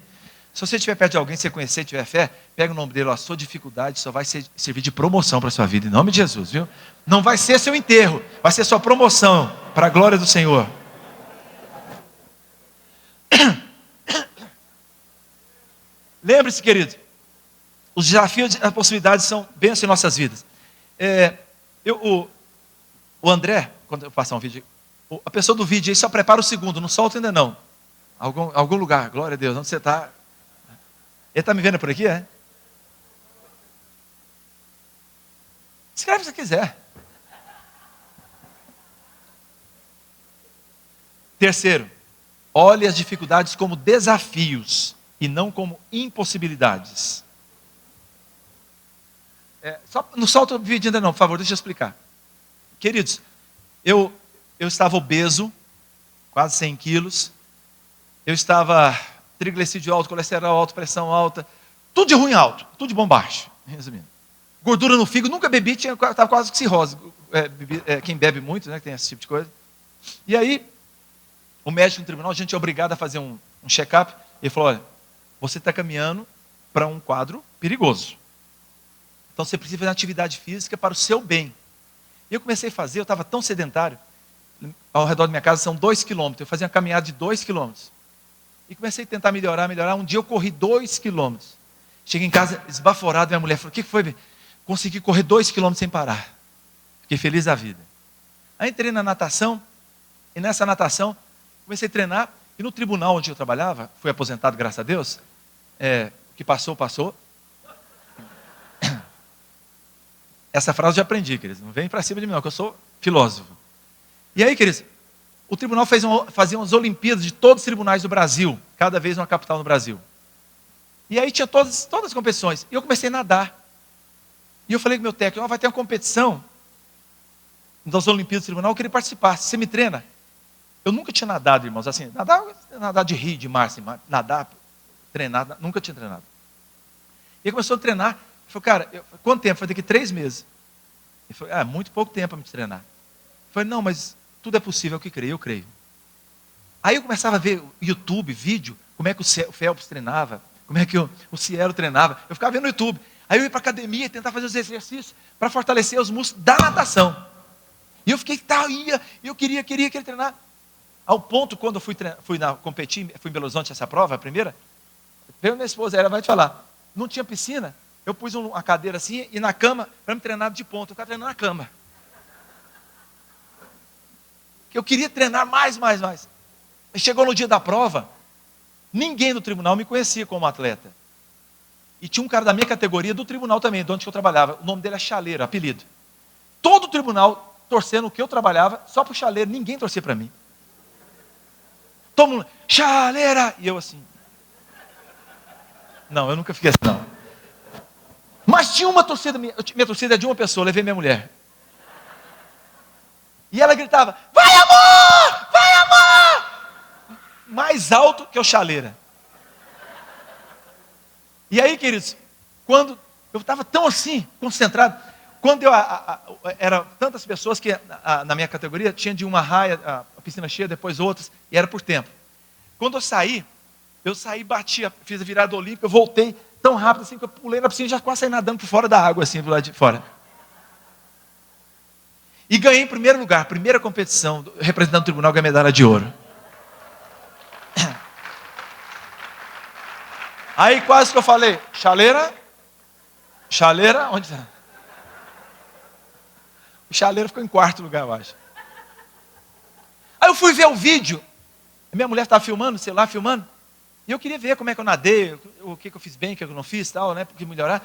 Se você estiver perto de alguém, se você conhecer, tiver fé, pega o nome dele, a sua dificuldade só vai servir de promoção para a sua vida, em nome de Jesus, viu? Não vai ser seu enterro, vai ser sua promoção, para a glória do Senhor. Lembre-se, querido, os desafios e as possibilidades são bênçãos em nossas vidas. O André, quando eu passar um vídeo, a pessoa do vídeo aí só prepara o segundo, não solta ainda não. Algum lugar, glória a Deus, onde você está? Ele está me vendo por aqui, é? Escreve se quiser. Terceiro, olhe as dificuldades como desafios e não como impossibilidades. Não solta o vídeo ainda não, por favor, deixa eu explicar. Queridos, eu estava obeso, quase 100 quilos. Eu estava triglicerídeo alto, colesterol alto, pressão alta. Tudo de ruim alto, tudo de bom baixo, resumindo. Gordura no fígado, nunca bebi, estava quase com cirrose. Quem bebe muito, né, que tem esse tipo de coisa. E aí, o médico no tribunal, a gente é obrigado a fazer um check-up. Ele falou, olha, você está caminhando para um quadro perigoso. Então você precisa fazer uma atividade física para o seu bem. E eu comecei a fazer, eu estava tão sedentário. Ao redor da minha casa são 2 quilômetros. Eu fazia uma caminhada de 2 quilômetros. E comecei a tentar melhorar. Um dia eu corri 2 quilômetros. Cheguei em casa esbaforado, minha mulher falou, o que foi, bem? Consegui correr 2 quilômetros sem parar. Fiquei feliz da vida. Aí entrei na natação, e nessa natação comecei a treinar, e no tribunal onde eu trabalhava, fui aposentado, graças a Deus, que passou. Essa frase eu já aprendi, queridos, não vem para cima de mim não, que eu sou filósofo. E aí, queridos, o tribunal fazia umas Olimpíadas de todos os tribunais do Brasil, cada vez uma capital no Brasil. E aí tinha todas as competições, e eu comecei a nadar. E eu falei com o meu técnico, vai ter uma competição das Olimpíadas do Tribunal, eu queria participar. Você me treina? Eu nunca tinha nadado, irmãos, assim, nadar de rio, de mar, assim, nadar, treinar, nunca tinha treinado. E ele começou a treinar, ele falou, cara, quanto tempo? Foi daqui 3 meses. Ele falou, muito pouco tempo para me treinar. Eu falei, não, mas tudo é possível, é o que creio, eu creio. Aí eu começava a ver YouTube, vídeo, como é que o Phelps treinava, como é que o Cielo treinava. Eu ficava vendo no YouTube. Aí eu ia para a academia tentar fazer os exercícios para fortalecer os músculos da natação. E eu fiquei, eu queria treinar. Ao ponto, quando eu fui competir, fui em Belo Horizonte essa prova, a primeira, veio minha esposa, ela vai te falar, não tinha piscina, eu pus uma cadeira assim e na cama para me treinar de ponta. Eu ficava treinando na cama. Eu queria treinar mais. Chegou no dia da prova, ninguém do tribunal me conhecia como atleta. E tinha um cara da minha categoria do tribunal também, de onde eu trabalhava. O nome dele é Chaleiro, apelido. Todo o tribunal torcendo o que eu trabalhava, só para o Chaleiro, ninguém torcia para mim. Todo mundo, Chaleira! E eu assim. Não, eu nunca fiquei assim, não. Mas tinha uma torcida, minha torcida é de uma pessoa, eu levei minha mulher. E ela gritava, vai amor! Vai amor! Mais alto que o Chaleira. E aí, queridos, quando eu estava tão assim, concentrado, quando eram tantas pessoas que na minha categoria, tinha de uma raia, a piscina cheia, depois outras, e era por tempo. Quando eu saí, bati, fiz a virada olímpica, eu voltei tão rápido assim, que eu pulei na piscina e já quase saí nadando por fora da água, assim, do lado de fora. E ganhei em primeiro lugar, primeira competição, representando o tribunal, ganhei medalha de ouro. Aí quase que eu falei, Chaleira, onde está? O Chaleira ficou em 4º lugar, eu acho. Aí eu fui ver o vídeo, a minha mulher estava filmando, sei lá, filmando, e eu queria ver como é que eu nadei, o que eu fiz bem, o que eu não fiz, tal, né, porque melhorar.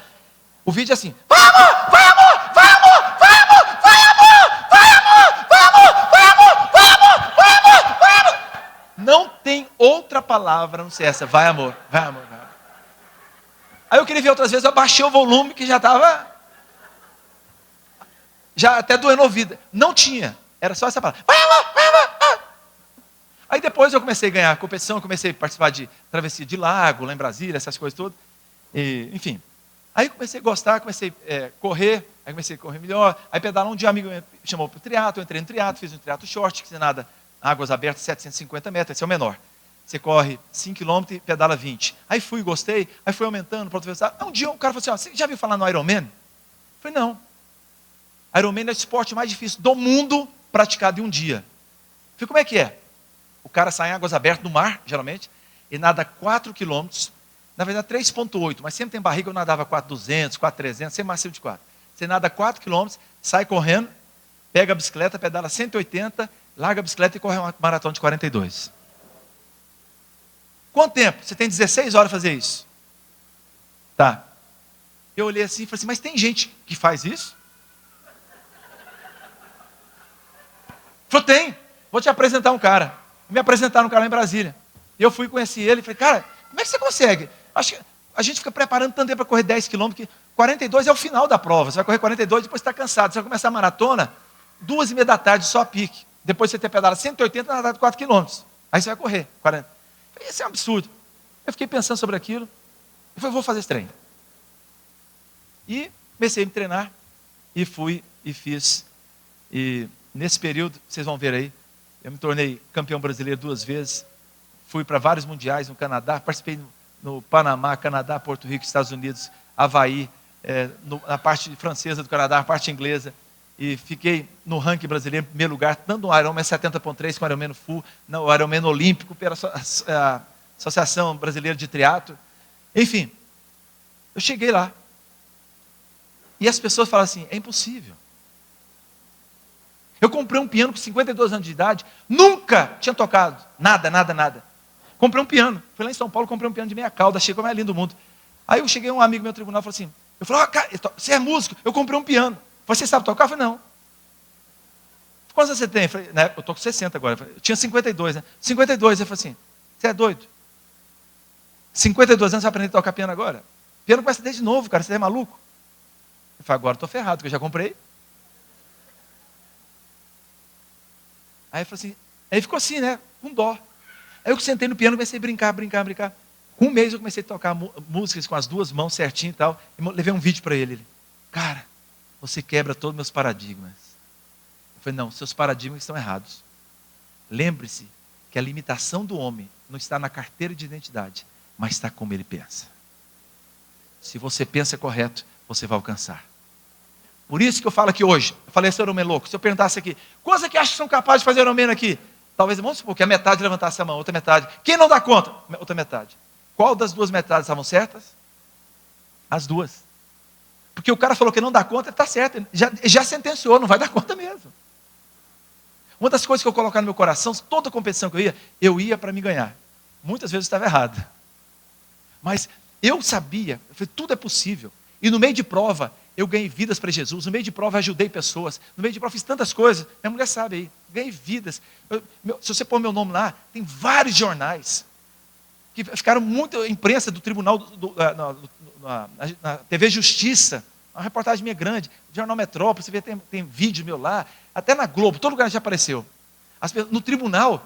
O vídeo é assim, vai amor, vai amor, vai amor, vai amor, vai amor, vai amor, vai amor, vai amor, vai amor, vai amor, vai amor. Não tem outra palavra a não ser essa, vai amor, vai amor, vai amor. Aí eu queria ver outras vezes, eu baixei o volume que já estava, já até doendo o ouvido. Não tinha, era só essa palavra, vai amor, vai amor, vai amor. Aí depois eu comecei a ganhar competição, comecei a participar de travessia de lago, lá em Brasília, essas coisas todas. E, enfim, aí comecei a gostar, comecei a correr, aí comecei a correr melhor. Aí pedalar, um dia um amigo me chamou para o triatlo, eu entrei no triatlo, fiz um triatlo short, que você nada, águas abertas, 750 metros, esse é o menor. Você corre 5 km e pedala 20. Aí fui, gostei, aí fui aumentando para o um dia um cara falou assim, você já viu falar no Ironman? Eu falei, não. Ironman é o esporte mais difícil do mundo praticado em um dia. Eu falei, como é que é? O cara sai em águas abertas no mar, geralmente, e nada 4 quilômetros, na verdade 3,8, mas sempre tem barriga, eu nadava 4,200, 4,300, sempre mais de 4. Você nada 4 quilômetros, sai correndo, pega a bicicleta, pedala 180, larga a bicicleta e corre uma maratona de 42. Quanto tempo? Você tem 16 horas para fazer isso? Tá. Eu olhei assim e falei assim, mas tem gente que faz isso? Falei, tem. Vou te apresentar um cara. Me apresentaram um cara lá em Brasília. E eu fui conhecer ele e falei, cara, como é que você consegue? Acho que a gente fica preparando tanto tempo para correr 10 quilômetros, que 42 é o final da prova. Você vai correr 42, depois você está cansado. Você vai começar a maratona, 2h30 da tarde, só a pique. Depois você ter pedalado 180, nadado 4 quilômetros. Aí você vai correr 40. Isso é um absurdo. Eu fiquei pensando sobre aquilo. Eu falei, vou fazer esse treino. E comecei a me treinar. E fui e fiz. E nesse período, vocês vão ver aí, eu me tornei campeão brasileiro 2 vezes. Fui para vários mundiais no Canadá. Participei no Panamá, Canadá, Porto Rico, Estados Unidos, Havaí, na parte francesa do Canadá, na parte inglesa. E fiquei no ranking brasileiro em primeiro lugar, tanto no Ironman 70.3 como no Ironman Full, no Ironman Olímpico, pela Associação Brasileira de Triatlo. Enfim, eu cheguei lá. E as pessoas falam assim, é impossível. Eu comprei um piano com 52 anos de idade, nunca tinha tocado, nada. Comprei um piano, fui lá em São Paulo, comprei um piano de meia cauda, achei como é lindo do mundo. Aí eu cheguei, um amigo meu no tribunal falou assim, eu falei, cara, você é músico, eu comprei um piano. Você sabe tocar? Eu falei, não. Quantos anos você tem? Eu falei, né, eu estou com 60 agora. Eu tinha 52, né? 52, eu falei assim, você é doido? 52 anos, você vai aprender a tocar piano agora? Piano começa desde novo, cara, você é maluco? Eu falei, agora eu estou ferrado, porque eu já comprei. Aí ele falou assim, aí ficou assim, né? Com dó. Aí eu sentei no piano e comecei a brincar. Com um mês eu comecei a tocar músicas com as duas mãos certinho e tal. E levei um vídeo para ele. Ele, cara, você quebra todos os meus paradigmas. Eu falei, não, seus paradigmas estão errados. Lembre-se que a limitação do homem não está na carteira de identidade, mas está como ele pensa. Se você pensa correto, você vai alcançar. Por isso que eu falo aqui hoje, eu falei esse Ironman louco, se eu perguntasse aqui, quantos que acham que são capazes de fazer Ironman aqui? Talvez, vamos supor que a metade levantasse a mão, outra metade. Quem não dá conta? Outra metade. Qual das duas metades estavam certas? As duas. Porque o cara falou que não dá conta, está certo, já sentenciou, não vai dar conta mesmo. Uma das coisas que eu colocava no meu coração, toda competição que eu ia para me ganhar. Muitas vezes eu estava errado. Mas eu sabia, eu falei, tudo é possível. E no meio de prova, eu ganhei vidas para Jesus. No meio de prova, eu ajudei pessoas. No meio de prova, fiz tantas coisas. Minha mulher sabe aí, ganhei vidas. Se você pôr meu nome lá, tem vários jornais que ficaram muito, imprensa do tribunal, na TV Justiça, uma reportagem minha grande, Jornal Metrópole, você vê, tem vídeo meu lá, até na Globo, todo lugar já apareceu. No tribunal,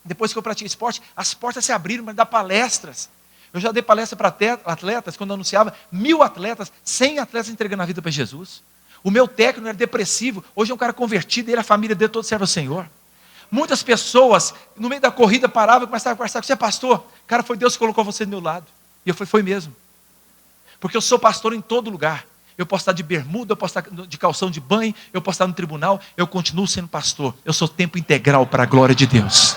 depois que eu pratiquei esporte, as portas se abriram para dar palestras. Eu já dei palestra para atletas, quando eu anunciava 1000 atletas, 100 atletas entregando a vida para Jesus. O meu técnico era depressivo, hoje é um cara convertido, ele, a família dele, todo serve ao Senhor. Muitas pessoas, no meio da corrida, paravam e começavam a conversar com você, pastor. Cara, foi Deus que colocou você do meu lado. E eu falei, foi mesmo. Porque eu sou pastor em todo lugar. Eu posso estar de bermuda, eu posso estar de calção de banho, eu posso estar no tribunal, eu continuo sendo pastor. Eu sou tempo integral para a glória de Deus.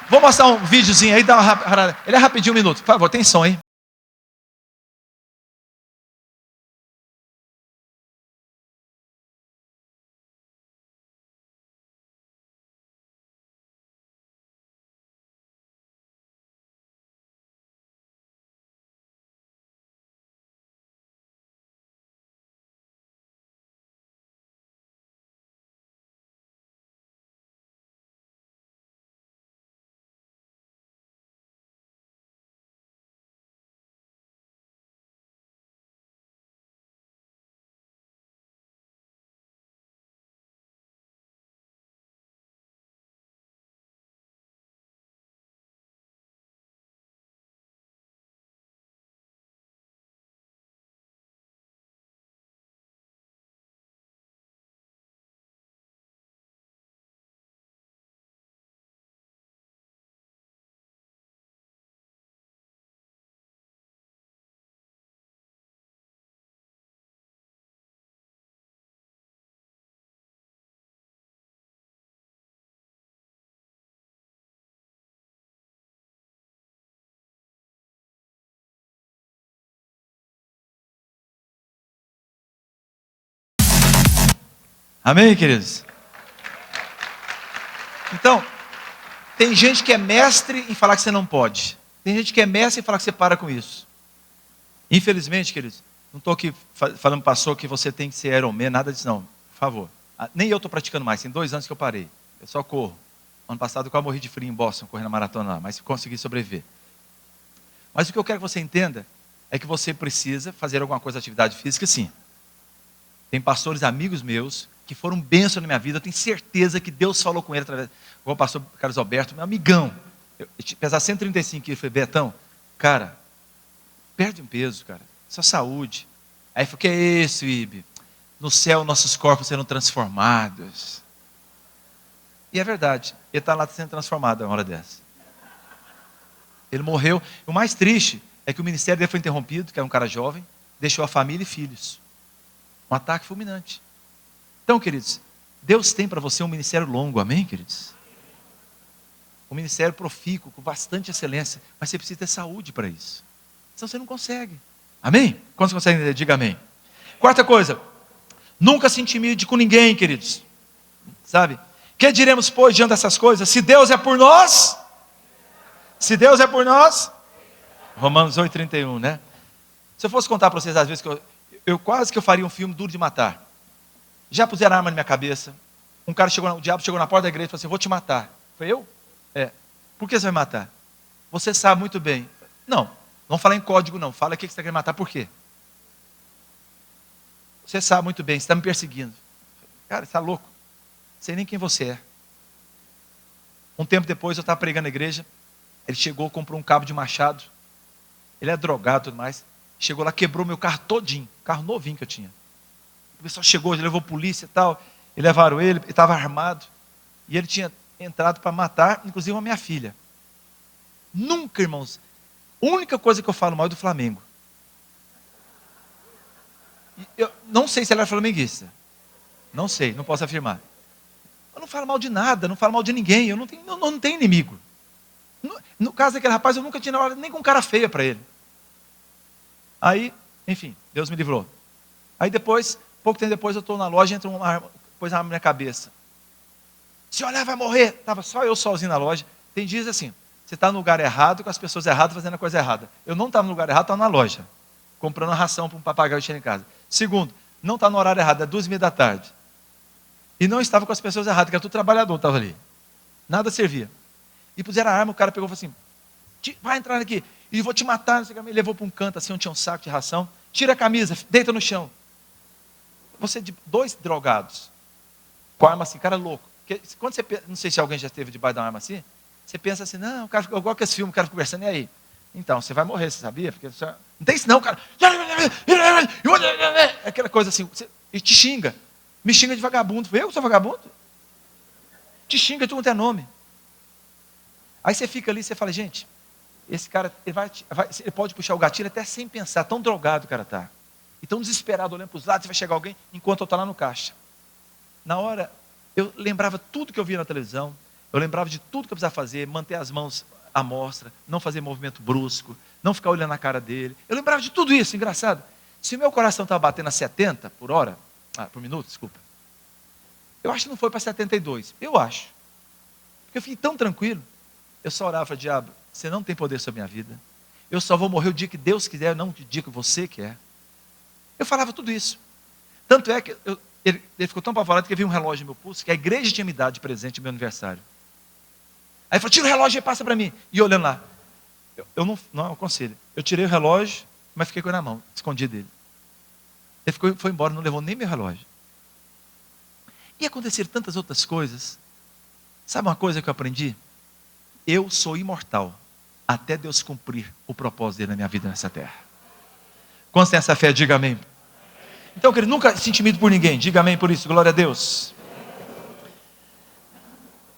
Vou mostrar um videozinho aí, dá uma parada. Ele é rapidinho, um minuto. Por favor, tem som aí. Amém, queridos? Então, tem gente que é mestre em falar que você não pode. Tem gente que é mestre em falar que você para com isso. Infelizmente, queridos, não estou aqui falando, pastor, que você tem que ser Ironman, nada disso não. Por favor. Nem eu estou praticando mais, tem 2 anos que eu parei. Eu só corro. Ano passado eu quase morri de frio em Boston, correndo a maratona lá, mas consegui sobreviver. Mas o que eu quero que você entenda é que você precisa fazer alguma coisa de atividade física, sim. Tem pastores amigos meus que foram bênção na minha vida, eu tenho certeza que Deus falou com ele através. O pastor Carlos Alberto, meu amigão, pesar 135 quilos, eu falei, Betão, cara, perde um peso, cara, só saúde. Aí eu falei, que é isso, Ibe? No céu nossos corpos serão transformados. E é verdade, ele está lá sendo transformado uma hora dessa. Ele morreu. O mais triste é que o ministério dele foi interrompido, que era um cara jovem, deixou a família e filhos. Um ataque fulminante. Então, queridos, Deus tem para você um ministério longo, amém, queridos? Um ministério profícuo, com bastante excelência, mas você precisa ter saúde para isso. Senão você não consegue. Amém? Quantos conseguem? Diga amém. Quarta coisa, nunca se intimide com ninguém, queridos. Sabe? Que diremos, pois, diante dessas coisas? Se Deus é por nós, se Deus é por nós, Romanos 8,31, né? Se eu fosse contar para vocês, às vezes, que eu quase que eu faria um filme Duro de Matar. Já puseram arma na minha cabeça. Um cara chegou, o diabo chegou na porta da igreja e falou assim, eu vou te matar. Eu falei, eu? É. Por que você vai matar? Você sabe muito bem. Não fala em código não. Fala aqui que você está querendo matar, por quê? Você sabe muito bem, você está me perseguindo. Cara, você está louco. sei nem quem você é. Um tempo depois eu estava pregando na igreja, ele chegou, comprou um cabo de machado, ele é drogado e tudo mais, chegou lá, quebrou meu carro todinho, carro novinho que eu tinha. O pessoal chegou, levou a polícia e tal, e levaram ele estava armado, e ele tinha entrado para matar, inclusive a minha filha. Nunca, irmãos, a única coisa que eu falo mal é do Flamengo. Eu não sei se ele era flamenguista, não sei, não posso afirmar. Eu não falo mal de nada, não falo mal de ninguém, eu não tenho inimigo. No caso daquele rapaz, eu nunca tinha hora nem com cara feia para ele. Aí, enfim, Deus me livrou. Aí depois, pouco tempo depois, eu estou na loja, entra uma arma, coisa na minha cabeça. Se olhar, vai morrer. Estava só eu sozinho na loja. Tem dias assim, você está no lugar errado, com as pessoas erradas, fazendo a coisa errada. Eu não estava no lugar errado, estava na loja, comprando uma ração para um papagaio cheio em casa. Segundo, não está no horário errado, é 2h30 da tarde. E não estava com as pessoas erradas, que era tudo trabalhador, estava ali. Nada servia. E puseram a arma, o cara pegou e falou assim, vai entrar aqui, e vou te matar. Não sei o que. Me levou para um canto, assim, onde tinha um saco de ração. Tira a camisa, deita no chão. Você de 2 drogados, com a arma assim, cara louco. Porque, quando você, não sei se alguém já esteve debaixo de uma arma assim, você pensa assim, não, o cara, eu gosto desse filme, o cara fica conversando, e aí? Então, você vai morrer, você sabia? Porque você, não tem isso não, cara. Aquela coisa assim, e te xinga. Me xinga de vagabundo. Eu sou vagabundo? Te xinga, tu não tem nome. Aí você fica ali e você fala, gente, esse cara, ele pode puxar o gatilho até sem pensar, tão drogado o cara está. E tão desesperado, olhando para os lados, vai chegar alguém, enquanto eu estou lá no caixa. Na hora, eu lembrava tudo que eu via na televisão, eu lembrava de tudo que eu precisava fazer, manter as mãos à mostra, não fazer movimento brusco, não ficar olhando na cara dele. Eu lembrava de tudo isso, engraçado. Se o meu coração estava batendo a 70 por minuto, desculpa. Eu acho que não foi para 72, eu acho. Porque eu fiquei tão tranquilo. Eu só orava para o diabo, você não tem poder sobre a minha vida. Eu só vou morrer o dia que Deus quiser, não o dia que você quer. Eu falava tudo isso. Tanto é que ele ficou tão apavorado que eu vi um relógio no meu pulso, que a igreja tinha me dado de presente no meu aniversário. Aí ele falou, tira o relógio e passa para mim. E olhando lá. Eu não aconselho. Eu tirei o relógio, mas fiquei com ele na mão, escondi dele. Ele foi embora, não levou nem meu relógio. E aconteceram tantas outras coisas. Sabe uma coisa que eu aprendi? Eu sou imortal, até Deus cumprir o propósito dele na minha vida nessa terra. Quantos tem essa fé? Diga amém. Então, querido, nunca se intimide por ninguém. Diga amém por isso, glória a Deus.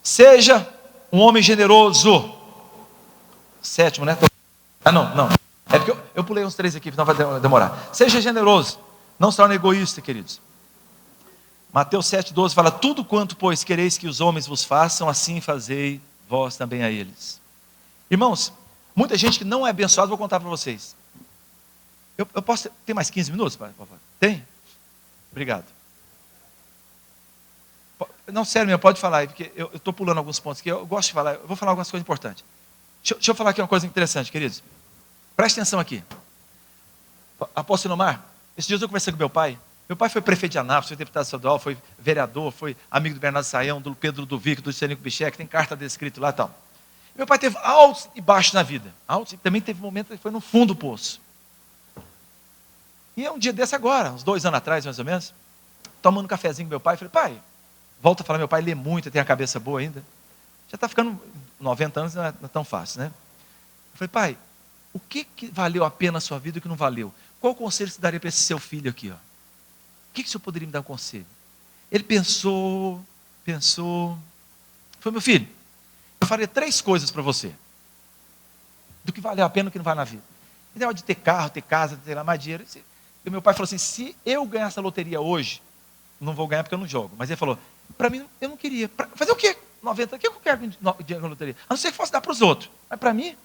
Seja um homem generoso. 7º, né? Não. É porque eu pulei uns 3 aqui, não vai demorar. Seja generoso, não se torne egoísta, queridos. Mateus 7,12 fala, tudo quanto, pois, quereis que os homens vos façam, assim fazei vós também a eles. Irmãos, muita gente que não é abençoada, vou contar para vocês. Eu posso ter mais 15 minutos? Tem? Obrigado. Não, sério mesmo, pode falar aí, porque eu estou pulando alguns pontos aqui, eu gosto de falar, eu vou falar algumas coisas importantes. Deixa eu falar aqui uma coisa interessante, queridos. Preste atenção aqui. Apóstolo Omar, esses dias eu conversei com meu pai. Meu pai foi prefeito de Anápolis, foi deputado estadual, foi vereador, foi amigo do Bernardo Saião, do Pedro Duvico, do Cenico Bichek, tem carta dele escrito lá e tal. Meu pai teve altos e baixos na vida. Altos, e também teve momentos que foi no fundo do poço. E é um dia desse agora, uns 2 anos atrás, mais ou menos, tomando um cafezinho com meu pai, falei, pai, volta a falar, meu pai lê muito, tem a cabeça boa ainda. Já está ficando 90 anos, não é tão fácil, né? Eu falei, pai, o que valeu a pena a sua vida e o que não valeu? Qual conselho você daria para esse seu filho aqui, ó? O que o senhor poderia me dar um conselho? Ele pensou. Foi, meu filho, eu faria 3 coisas para você. Do que valeu a pena e do que não vale na vida. E negócio de ter carro, ter casa, ter lá mais dinheiro. E meu pai falou assim, se eu ganhar essa loteria hoje, não vou ganhar porque eu não jogo. Mas ele falou, para mim, eu não queria. Fazer o quê? 90, o que eu quero ganhar na loteria? A não ser que fosse dar para os outros. Mas para mim,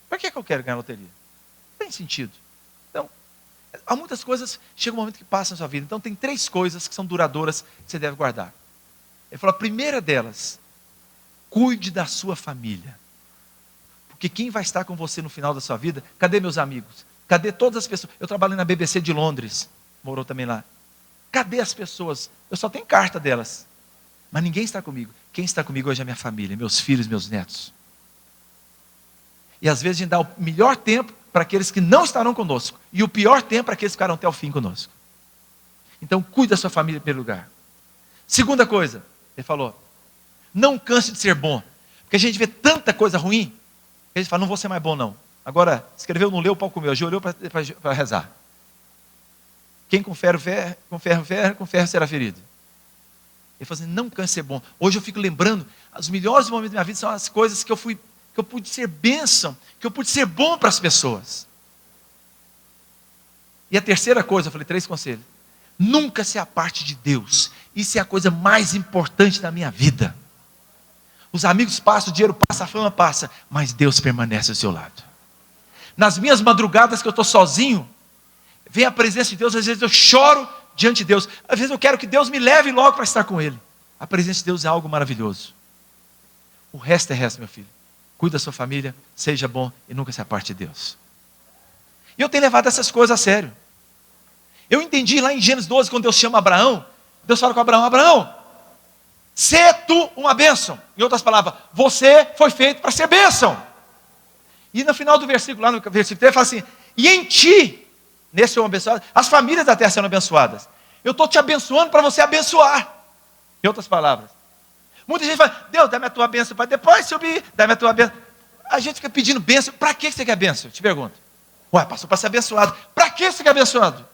para que eu quero ganhar loteria? Não tem sentido. Então, há muitas coisas, chega um momento que passa na sua vida. Então tem 3 coisas que são duradouras que você deve guardar. Ele falou, a primeira delas, cuide da sua família. Porque quem vai estar com você no final da sua vida, cadê meus amigos? Cadê todas as pessoas? Eu trabalhei na BBC de Londres, morou também lá. Cadê as pessoas? Eu só tenho carta delas. Mas ninguém está comigo. Quem está comigo hoje é a minha família, meus filhos, meus netos. E às vezes a gente dá o melhor tempo para aqueles que não estarão conosco. E o pior tempo para aqueles que ficarão até o fim conosco. Então cuide da sua família em primeiro lugar. Segunda coisa, Ele falou, não canse de ser bom. Porque a gente vê tanta coisa ruim, que a gente fala, não vou ser mais bom não. Agora, escreveu, não leu, o pau comeu, ajoelhou para rezar. Quem com ferro será ferido. Ele falou assim, não canse de ser bom. Hoje eu fico lembrando, os melhores momentos da minha vida são as coisas que eu pude ser bênção, que eu pude ser bom para as pessoas. E a terceira coisa, eu falei 3 conselhos. Nunca se aparte de Deus. Isso é a coisa mais importante da minha vida. Os amigos passam, o dinheiro passa, a fama passa, mas Deus permanece ao seu lado. Nas minhas madrugadas que eu estou sozinho, vem a presença de Deus, às vezes eu choro diante de Deus. Às vezes eu quero que Deus me leve logo para estar com Ele. A presença de Deus é algo maravilhoso. O resto é resto, meu filho. Cuide da sua família, seja bom e nunca se aparte de Deus. E eu tenho levado essas coisas a sério. Eu entendi lá em Gênesis 12, quando Deus chama Abraão, Deus fala com Abraão, Abraão, sê tu uma bênção. Em outras palavras, você foi feito para ser bênção. E no final do versículo, lá no versículo 3, fala assim, e em ti, nesse homem abençoado, as famílias da terra serão abençoadas. Eu estou te abençoando para você abençoar. Em outras palavras. Muita gente fala, Deus, dá-me a tua bênção para depois subir, dá-me a tua bênção. A gente fica pedindo bênção, para que você quer bênção? Eu te pergunto. Ué, pastor, para ser abençoado. Para que você quer abençoado?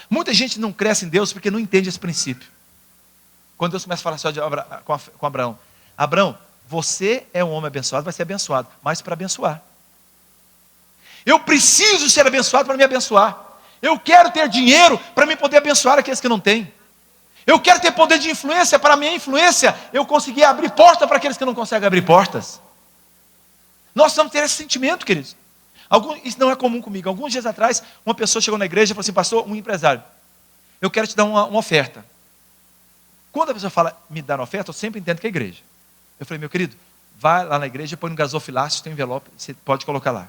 Muita gente não cresce em Deus porque não entende esse princípio. Quando Deus começa a falar só com Abraão. Abraão, você é um homem abençoado, vai ser abençoado, mas para abençoar. Eu preciso ser abençoado para me abençoar. Eu quero ter dinheiro para me poder abençoar aqueles que não têm. Eu quero ter poder de influência para a minha influência. Eu conseguir abrir porta para aqueles que não conseguem abrir portas. Nós precisamos ter esse sentimento, queridos. Isso não é comum comigo. Alguns dias atrás, uma pessoa chegou na igreja e falou assim, pastor, um empresário, eu quero te dar uma oferta. Quando a pessoa fala, me dar uma oferta, eu sempre entendo que é igreja. Eu falei, meu querido, vai lá na igreja, põe no gasofilácio, tem um envelope, você pode colocar lá.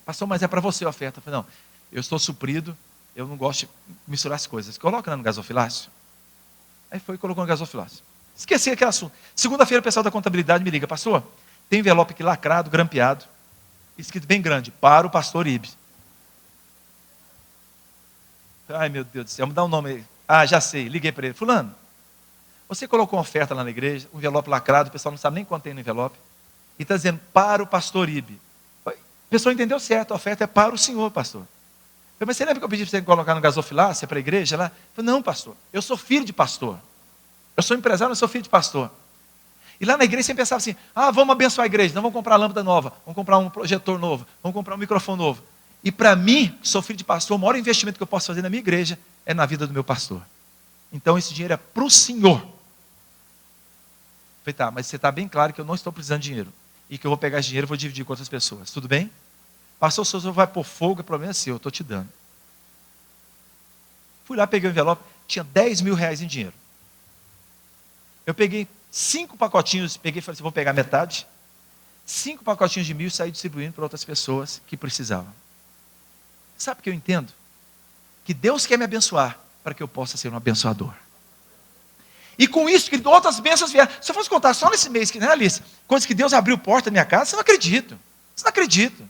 Pastor, mas é para você a oferta. Eu falei, não, eu estou suprido, eu não gosto de misturar as coisas. Coloca lá no gasofilácio. Aí foi e colocou no gasofilácio. Esqueci aquele assunto. Segunda-feira o pessoal da contabilidade me liga, pastor, tem envelope aqui lacrado, grampeado, escrito bem grande, para o pastor Ibe. Ai meu Deus do céu, me dá um nome aí. Ah, já sei, liguei para ele. Fulano, você colocou uma oferta lá na igreja, um envelope lacrado, o pessoal não sabe nem quanto tem no envelope, e está dizendo, para o pastor Ibe. A pessoa entendeu certo, a oferta é para o senhor, pastor. Eu falei, mas você lembra que eu pedi para você colocar no gasofilácio, para a igreja lá? Eu falei, não, pastor, eu sou filho de pastor. Eu sou empresário, mas sou filho de pastor. E lá na igreja você pensava assim, vamos abençoar a igreja, não vamos comprar lâmpada nova, vamos comprar um projetor novo, vamos comprar um microfone novo. E para mim, que sou filho de pastor, o maior investimento que eu posso fazer na minha igreja é na vida do meu pastor. Então esse dinheiro é para o senhor. Eu falei, tá, mas você está bem claro que eu não estou precisando de dinheiro. E que eu vou pegar esse dinheiro e vou dividir com outras pessoas. Tudo bem? Pastor, se o senhor vai pôr fogo, o problema é seu, eu estou te dando. Fui lá, peguei o envelope, tinha 10 mil reais em dinheiro. Eu peguei 5 pacotinhos, peguei e falei assim, vou pegar metade. 5 pacotinhos de 1.000 e saí distribuindo para outras pessoas que precisavam. Sabe o que eu entendo? Que Deus quer me abençoar para que eu possa ser um abençoador. E com isso, que outras bênçãos vieram. Se eu fosse contar só nesse mês, né, Alice? Coisas que Deus abriu porta na minha casa, você não acredita. Você não acredita.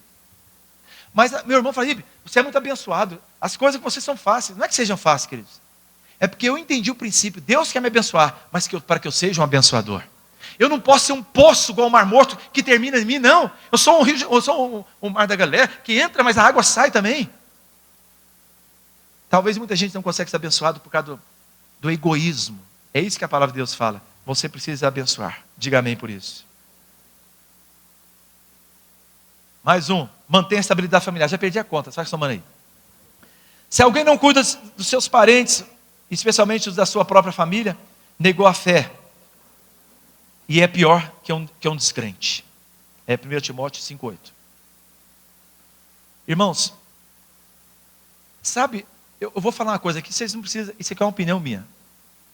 Mas meu irmão falou, você é muito abençoado. As coisas que vocês são fáceis. Não é que sejam fáceis, queridos. É porque eu entendi o princípio. Deus quer me abençoar, mas para que eu seja um abençoador. Eu não posso ser um poço igual o Mar Morto que termina em mim, não. Eu sou um rio, eu sou um Mar da Galileia que entra, mas a água sai também. Talvez muita gente não consiga ser abençoado por causa do egoísmo. É isso que a palavra de Deus fala. Você precisa abençoar. Diga amém por isso. Mais um. Mantenha a estabilidade familiar. Já perdi a conta. Vai somando aí. Se alguém não cuida dos seus parentes, especialmente os da sua própria família, negou a fé. E é pior que um descrente. É 1 Timóteo 5,8. Irmãos, sabe, eu vou falar uma coisa aqui, vocês não precisam, isso aqui é uma opinião minha.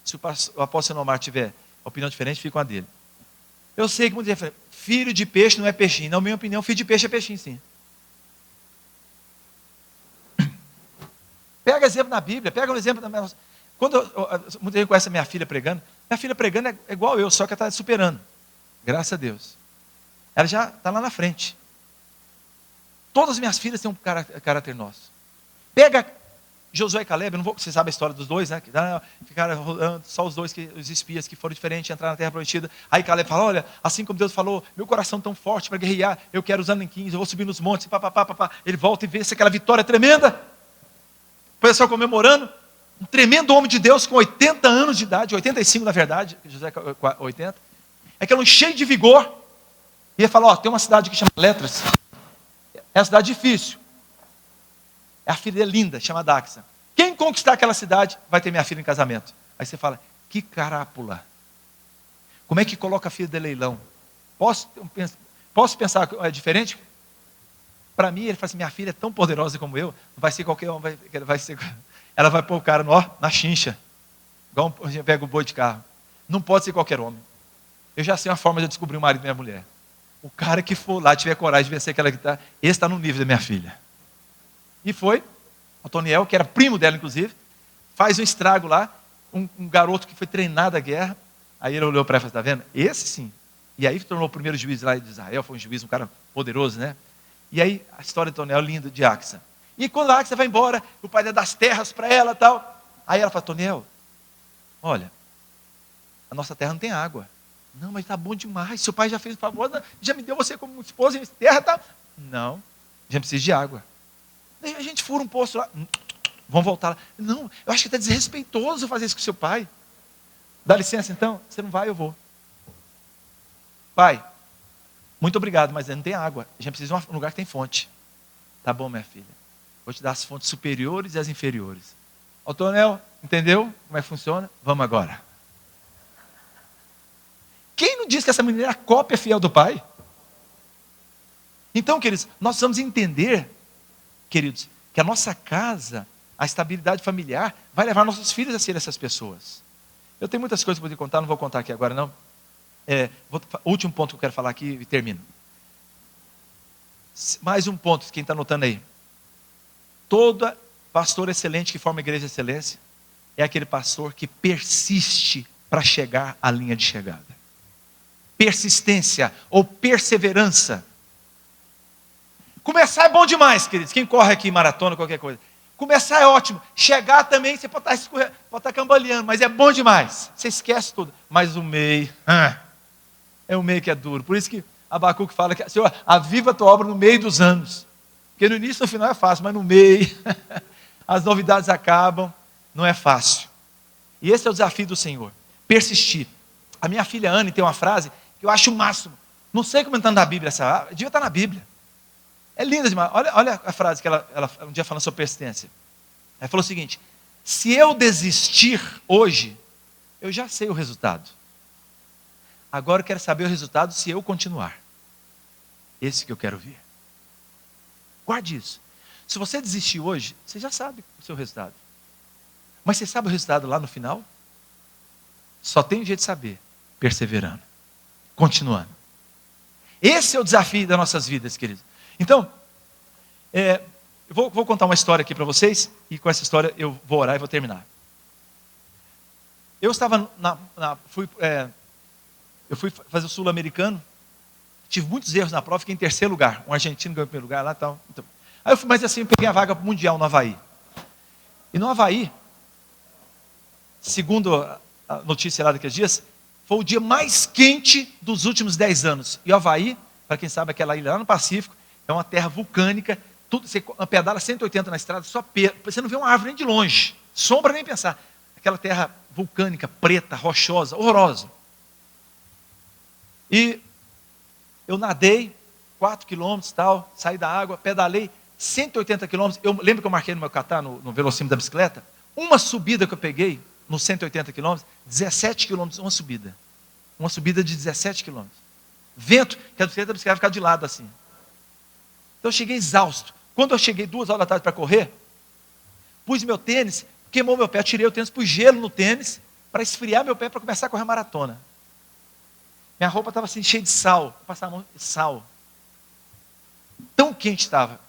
Se o apóstolo Omar tiver opinião diferente, fica com a dele. Eu sei que muita gente fala, filho de peixe não é peixinho. Na minha opinião, filho de peixe é peixinho, sim. Pega exemplo na Bíblia, pega um exemplo da minha... Quando muita gente conhece a minha filha pregando é igual eu, só que ela está superando. Graças a Deus. Ela já está lá na frente. Todas as minhas filhas têm um caráter nosso. Pega Josué e Caleb, você sabe a história dos dois, né? Ficaram rolando, só os dois, os espias que foram diferentes, entraram na terra prometida. Aí Caleb fala, olha, assim como Deus falou, meu coração tão forte para guerrear, eu quero os anequins, eu vou subir nos montes, papapá. Ele volta e vê aquela vitória tremenda. O pessoal comemorando, um tremendo homem de Deus com 80 anos de idade, 85 na verdade, José 80. É aquele cheio de vigor. E ele fala, tem uma cidade que chama Letras, é uma cidade difícil. A filha é linda, chamada Axa. Quem conquistar aquela cidade vai ter minha filha em casamento. Aí você fala, que carápula. Como é que coloca a filha de leilão? Posso pensar que é diferente? Para mim, ele fala assim, minha filha é tão poderosa como eu, não vai ser qualquer um, ela vai pôr o cara na chincha. Igual a gente pega o boi de carro. Não pode ser qualquer homem. Eu já sei uma forma de descobrir o marido da minha mulher. O cara que for lá, tiver coragem de vencer aquela que está, esse está no nível da minha filha. E foi, Otoniel, que era primo dela inclusive, faz um estrago lá, um garoto que foi treinado à guerra, aí ele olhou para ela e falou, está vendo? Esse sim. E aí tornou o primeiro juiz lá de Israel, foi um juiz, um cara poderoso, né? E aí a história de Otoniel é linda, de Axa. E quando a Axa vai embora, o pai dá das terras para ela e tal, aí ela fala, Otoniel, olha, a nossa terra não tem água. Não, mas está bom demais, seu pai já fez o favor, já me deu você como esposa em terra e tal. Não, já precisa de água. Daí a gente fura um poço lá. Vamos voltar lá. Não, eu acho que está desrespeitoso fazer isso com seu pai. Dá licença então? Você não vai, eu vou. Pai, muito obrigado, mas não tem água. A gente precisa de um lugar que tem fonte. Tá bom, minha filha. Vou te dar as fontes superiores e as inferiores. Otoniel, entendeu como é que funciona? Vamos agora. Quem não diz que essa menina é a cópia fiel do pai? Então, queridos, nós precisamos entender, queridos, que a nossa casa, a estabilidade familiar, vai levar nossos filhos a serem essas pessoas. Eu tenho muitas coisas para poder contar, não vou contar aqui agora não. O último ponto que eu quero falar aqui e termino. Mais um ponto, quem está anotando aí. Todo pastor excelente que forma igreja de excelência é aquele pastor que persiste para chegar à linha de chegada. Persistência ou perseverança. Começar é bom demais, queridos. Quem corre aqui maratona, qualquer coisa. Começar é ótimo. Chegar também, você pode estar cambaleando, mas é bom demais. Você esquece tudo. Mas o meio, é o meio que é duro. Por isso que Abacuque fala que, Senhor, aviva a tua obra no meio dos anos. Porque no início e no final é fácil, mas no meio, as novidades acabam, não é fácil. E esse é o desafio do Senhor. Persistir. A minha filha Anne tem uma frase que eu acho o máximo. Não sei como está na Bíblia, devia estar na Bíblia. É linda demais. Olha a frase que ela um dia falando sobre persistência. Ela falou o seguinte: se eu desistir hoje, eu já sei o resultado. Agora eu quero saber o resultado se eu continuar. Esse que eu quero ver. Guarde isso. Se você desistir hoje, você já sabe o seu resultado. Mas você sabe o resultado lá no final? Só tem um jeito de saber. Perseverando. Continuando. Esse é o desafio das nossas vidas, queridos. Então, eu vou contar uma história aqui para vocês, e com essa história eu vou orar e vou terminar. Eu estava eu fui fazer o sul-americano, tive muitos erros na prova, fiquei em terceiro lugar, um argentino ganhou em primeiro lugar lá e tal. Então, aí eu fui, mas assim, eu peguei a vaga para o Mundial no Havaí. E no Havaí, segundo a notícia lá daqueles dias, foi o dia mais quente dos últimos 10 anos. E o Havaí, para quem sabe, aquela ilha lá no Pacífico, é uma terra vulcânica, você pedala 180 na estrada, você não vê uma árvore nem de longe, sombra nem pensar. Aquela terra vulcânica, preta, rochosa, horrorosa. E eu nadei 4 quilômetros, tal, saí da água, pedalei 180 quilômetros. Eu lembro que eu marquei no meu catar, no velocímetro da bicicleta, uma subida que eu peguei, nos 180 quilômetros, 17 quilômetros, uma subida. Uma subida de 17 quilômetros. Vento, que a bicicleta vai ficar de lado assim. Então eu cheguei exausto. Quando eu cheguei 2 horas da tarde para correr, pus meu tênis, queimou meu pé, eu tirei o tênis, pus gelo no tênis, para esfriar meu pé, para começar a correr maratona. Minha roupa estava assim, cheia de sal, passar a mão de sal. Tão quente estava.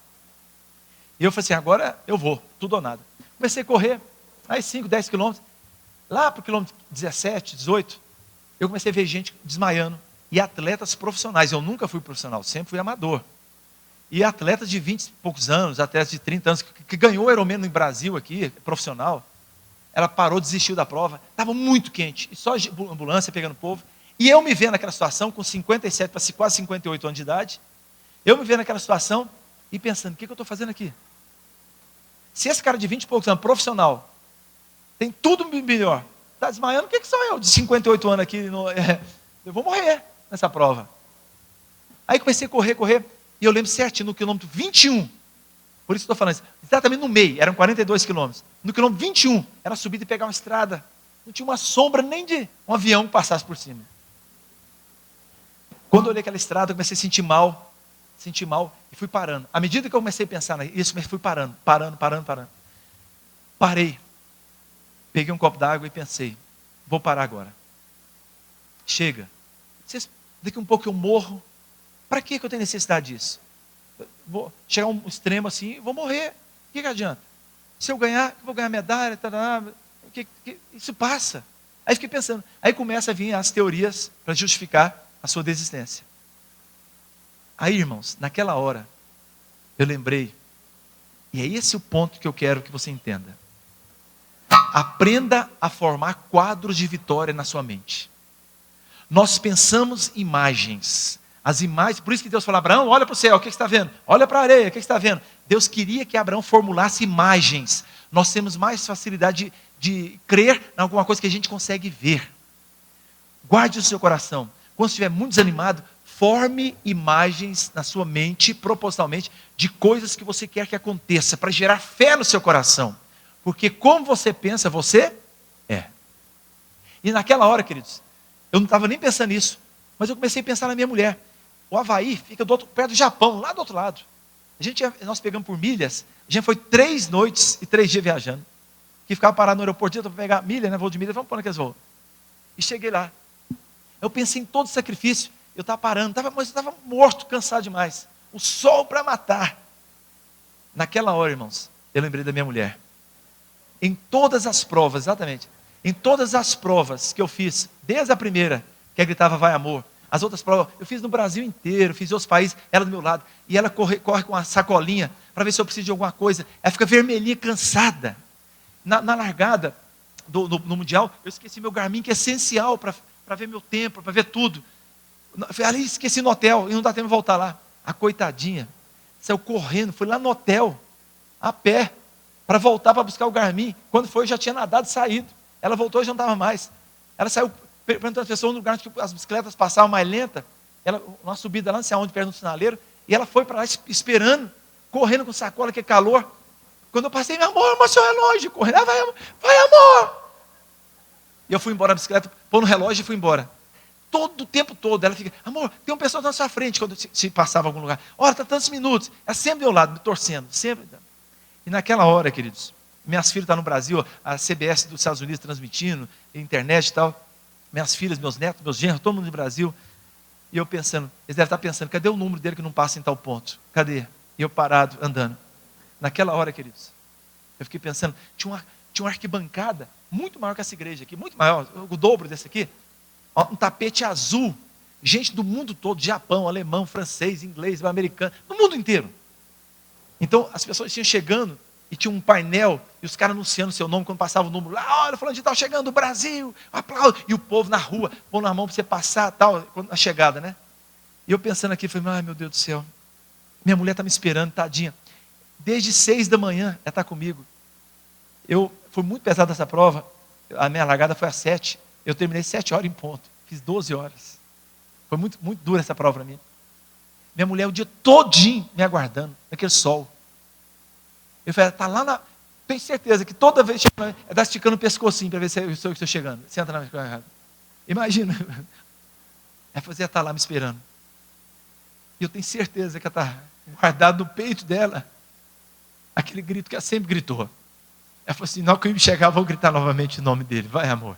E eu falei assim, agora eu vou, tudo ou nada. Comecei a correr, aí 5, 10 quilômetros, lá para o quilômetro 17, 18, eu comecei a ver gente desmaiando, e atletas profissionais. Eu nunca fui profissional, sempre fui amador. E atletas de 20 e poucos anos, atletas de 30 anos, que ganhou o Ironman no Brasil aqui, profissional, ela parou, desistiu da prova, estava muito quente, e só ambulância pegando o povo, e eu me vendo naquela situação, com 57 para quase 58 anos de idade, eu me vendo naquela situação, e pensando, o que eu estou fazendo aqui? Se esse cara de 20 e poucos anos, profissional, tem tudo melhor, está desmaiando, o que sou eu, de 58 anos aqui, eu vou morrer nessa prova. Aí comecei a correr, e eu lembro certinho, no quilômetro 21, por isso que estou falando isso, exatamente no meio, eram 42 quilômetros, no quilômetro 21, era subir e pegar uma estrada, não tinha uma sombra nem de um avião que passasse por cima. Quando eu olhei aquela estrada, eu comecei a sentir mal, e fui parando. À medida que eu comecei a pensar nisso, eu fui parando. Parei, peguei um copo d'água e pensei, vou parar agora. Chega, daqui um pouco eu morro, para que eu tenho necessidade disso? Vou chegar a um extremo assim, vou morrer, o que adianta? Se eu ganhar, eu vou ganhar medalha, isso passa. Aí fiquei pensando, aí começa a vir as teorias para justificar a sua desistência. Aí, irmãos, naquela hora, eu lembrei, e é esse o ponto que eu quero que você entenda. Aprenda a formar quadros de vitória na sua mente. Nós pensamos imagens. As imagens, por isso que Deus fala, Abraão, olha para o céu, o que você está vendo? Olha para a areia, o que você está vendo? Deus queria que Abraão formulasse imagens. Nós temos mais facilidade de crer em alguma coisa que a gente consegue ver. Guarde o seu coração. Quando estiver muito desanimado, forme imagens na sua mente, propositalmente, de coisas que você quer que aconteça, para gerar fé no seu coração. Porque como você pensa, você é. E naquela hora, queridos, eu não estava nem pensando nisso, mas eu comecei a pensar na minha mulher. O Havaí fica perto do Japão, lá do outro lado. Nós pegamos por milhas, a gente foi 3 noites e 3 dias viajando. Que ficava parado no aeroporto, para pegar milha, né, voo de milha, vamos pôr naqueles voos. E cheguei lá. Eu pensei em todo o sacrifício, eu estava parando, mas eu estava morto, cansado demais. O sol para matar. Naquela hora, irmãos, eu lembrei da minha mulher. Em todas as provas, exatamente, em todas as provas que eu fiz, desde a primeira, que ela gritava, vai amor, as outras provas, eu fiz no Brasil inteiro, fiz em outros países, ela do meu lado, e ela corre com uma sacolinha, para ver se eu preciso de alguma coisa, ela fica vermelhinha, cansada. Na largada, no Mundial, eu esqueci meu Garmin, que é essencial para ver meu tempo, para ver tudo. Ali esqueci no hotel, e não dá tempo de voltar lá. A coitadinha, saiu correndo, foi lá no hotel, a pé, para voltar para buscar o Garmin. Quando foi, eu já tinha nadado e saído. Ela voltou e já não estava mais. Ela saiu perguntando às pessoas no lugar que as bicicletas passavam mais lenta. Uma subida lá, não sei aonde, perto do sinaleiro. E ela foi para lá esperando, correndo com sacola, que calor. Quando eu passei, meu amor, mas seu relógio, correndo. Ah, vai amor. E eu fui embora na bicicleta, pôr no relógio e fui embora. Todo o tempo todo, ela fica, amor, tem uma pessoa na sua frente, quando se passava em algum lugar. Olha, está tantos minutos. Ela sempre do meu lado, me torcendo, sempre. E naquela hora, queridos, minhas filhas estão no Brasil, a CBS dos Estados Unidos transmitindo, internet e tal. Minhas filhas, meus netos, meus genros, todo mundo no Brasil. E eu pensando, eles devem estar pensando, cadê o número dele que não passa em tal ponto? Cadê? E eu parado, andando. Naquela hora, queridos, eu fiquei pensando, tinha uma arquibancada muito maior que essa igreja aqui, muito maior, o dobro desse aqui, um tapete azul, gente do mundo todo, Japão, alemão, francês, inglês, americano, do mundo inteiro. Então as pessoas iam chegando e tinha um painel, e os caras anunciando o seu nome, quando passava o número lá, olha, falando de tal, chegando do Brasil, aplauso, e o povo na rua, pondo na mão para você passar, tal, a chegada, né? E eu pensando aqui, falei, ai meu Deus do céu, minha mulher está me esperando, tadinha, desde 6 da manhã, ela está comigo. Foi muito pesada essa prova, a minha largada foi às 7, eu terminei 7 horas em ponto, fiz 12 horas, foi muito, muito dura essa prova para mim. Minha mulher o dia todinho me aguardando, naquele sol. Eu falei, está lá na... Tenho certeza que toda vez ela está esticando o pescocinho para ver se eu estou chegando. Senta na minha errada. Imagina. Ela fazia estar lá me esperando. E eu tenho certeza que ela está guardado no peito dela aquele grito que ela sempre gritou. Ela falou assim, na hora que eu chegar, eu vou gritar novamente o nome dele. Vai, amor.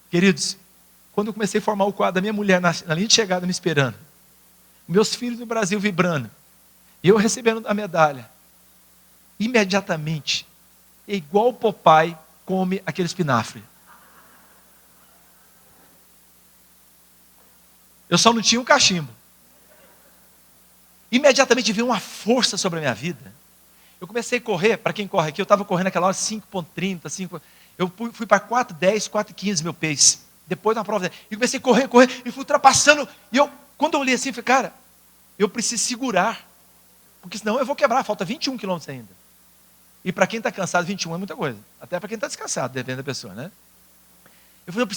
Queridos, quando eu comecei a formar o quadro da minha mulher na linha de chegada me esperando, meus filhos no Brasil vibrando, e eu recebendo a medalha, imediatamente, é igual o Popeye come aquele espinafre. Eu só não tinha um cachimbo. imediatamente veio uma força sobre a minha vida. Eu comecei a correr, para quem corre aqui, eu estava correndo naquela hora 5,30, 5. Eu fui para 4,10, 4,15 meu pace. Depois da prova, e comecei a correr, e fui ultrapassando. E quando eu olhei assim, eu falei, cara, eu preciso segurar, porque senão eu vou quebrar, falta 21 quilômetros ainda. E para quem está cansado, 21 é muita coisa. Até para quem está descansado, depende da pessoa, né? Eu falei,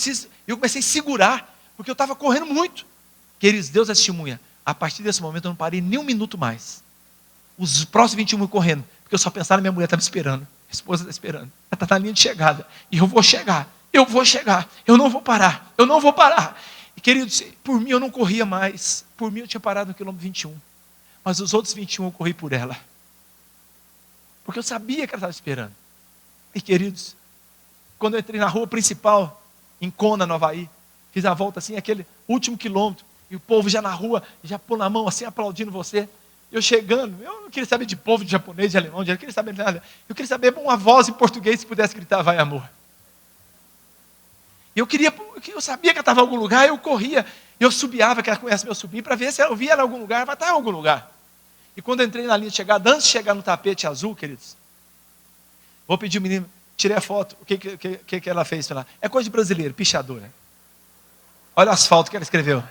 eu comecei a segurar, porque eu estava correndo muito. Queridos, Deus é testemunha. A partir desse momento eu não parei nem um minuto mais. Os próximos 21 correndo, porque eu só pensava na minha mulher, estava esperando, minha esposa está esperando, ela está na linha de chegada, e eu vou chegar, eu não vou parar. E queridos, por mim eu não corria mais, por mim eu tinha parado no quilômetro 21, mas os outros 21 eu corri por ela, porque eu sabia que ela estava esperando. E queridos, quando eu entrei na rua principal, em Kona, no Havaí, fiz a volta assim, aquele último quilômetro, e o povo já na rua, já pôr a mão assim, aplaudindo você. Eu chegando, eu não queria saber de povo, de japonês, de alemão, eu não queria saber nada. Eu queria saber uma voz em português que pudesse gritar, vai amor. E eu sabia que ela estava em algum lugar, eu corria, eu subiava, que ela conhece meu subir, para ver se eu via ela em algum lugar, vai estar em algum lugar. E quando eu entrei na linha de chegada, antes de chegar no tapete azul, queridos, vou pedir o menino, tirei a foto, o que ela fez lá? É coisa de brasileiro, pichadora. Olha o asfalto que ela escreveu.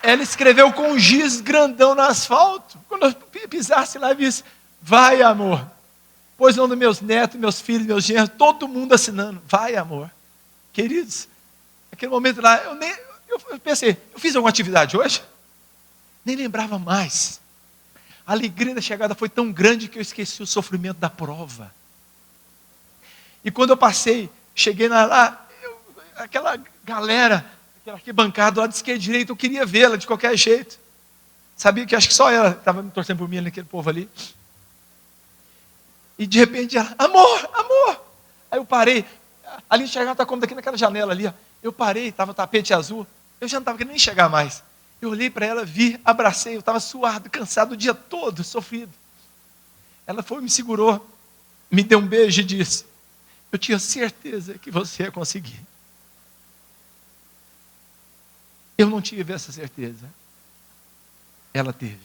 Ela escreveu com um giz grandão no asfalto. Quando eu pisasse lá e visse, vai amor. Pôs o nome dos meus netos, meus filhos, meus genros, todo mundo assinando, vai amor. Queridos, naquele momento lá, eu pensei, eu fiz alguma atividade hoje? Nem lembrava mais. A alegria da chegada foi tão grande que eu esqueci o sofrimento da prova. E quando eu passei, cheguei lá, aquela galera, aquela arquibancada do lado esquerdo e direito, eu queria vê-la de qualquer jeito. Sabia que acho que só ela estava me torcendo por mim, naquele povo ali. E de repente ela, amor, amor. Aí eu parei, ali enxergava, está como daqui naquela janela ali. Ó. Eu parei, estava o tapete azul, eu já não estava querendo nem chegar mais. Eu olhei para ela, vi, abracei, eu estava suado, cansado o dia todo, sofrido. Ela foi, me segurou, me deu um beijo e disse, eu tinha certeza que você ia conseguir. Eu não tive essa certeza. Ela teve.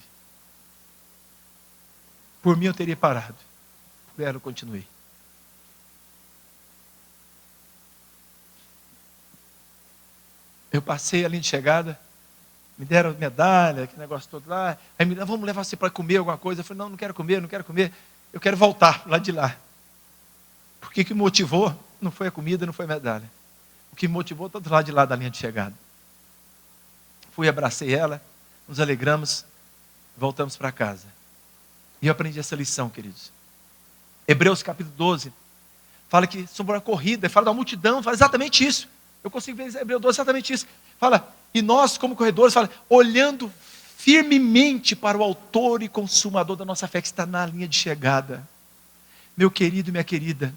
Por mim eu teria parado. Por ela eu continuei. Eu passei a linha de chegada, me deram medalha, aquele negócio todo lá. Aí me deram, vamos levar você para comer alguma coisa. Eu falei, não quero comer, eu quero voltar lá de lá. Porque o que me motivou não foi a comida, não foi a medalha. O que me motivou todo lado de lá da linha de chegada. Fui, abracei ela, nos alegramos, voltamos para casa. E eu aprendi essa lição, queridos. Hebreus capítulo 12, fala que sobre a corrida, fala da multidão, fala exatamente isso. Eu consigo ver Hebreus 12, exatamente isso. Fala, e nós como corredores, fala, olhando firmemente para o autor e consumador da nossa fé, que está na linha de chegada. Meu querido e minha querida,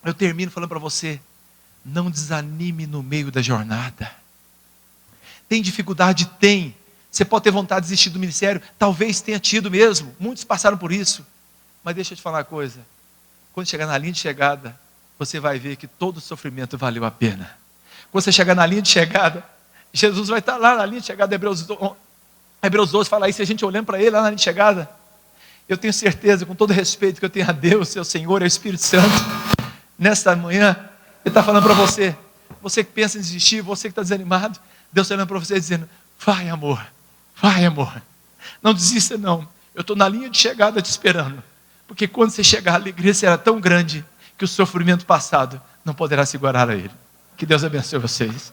eu termino falando para você, não desanime no meio da jornada. Tem dificuldade? Tem. Você pode ter vontade de desistir do ministério? Talvez tenha tido mesmo. Muitos passaram por isso. Mas deixa eu te falar uma coisa. Quando chegar na linha de chegada, você vai ver que todo o sofrimento valeu a pena. Quando você chegar na linha de chegada, Jesus vai estar lá na linha de chegada. Hebreus 12 fala isso, a gente olhando para ele lá na linha de chegada. Eu tenho certeza, com todo respeito que eu tenho a Deus, seu Senhor e ao Espírito Santo, nesta manhã, Ele está falando para você, você que pensa em desistir, você que está desanimado, Deus está olhando para você dizendo, vai amor, não desista não, eu estou na linha de chegada te esperando, porque quando você chegar a alegria será tão grande, que o sofrimento passado não poderá se igualar a ele. Que Deus abençoe vocês.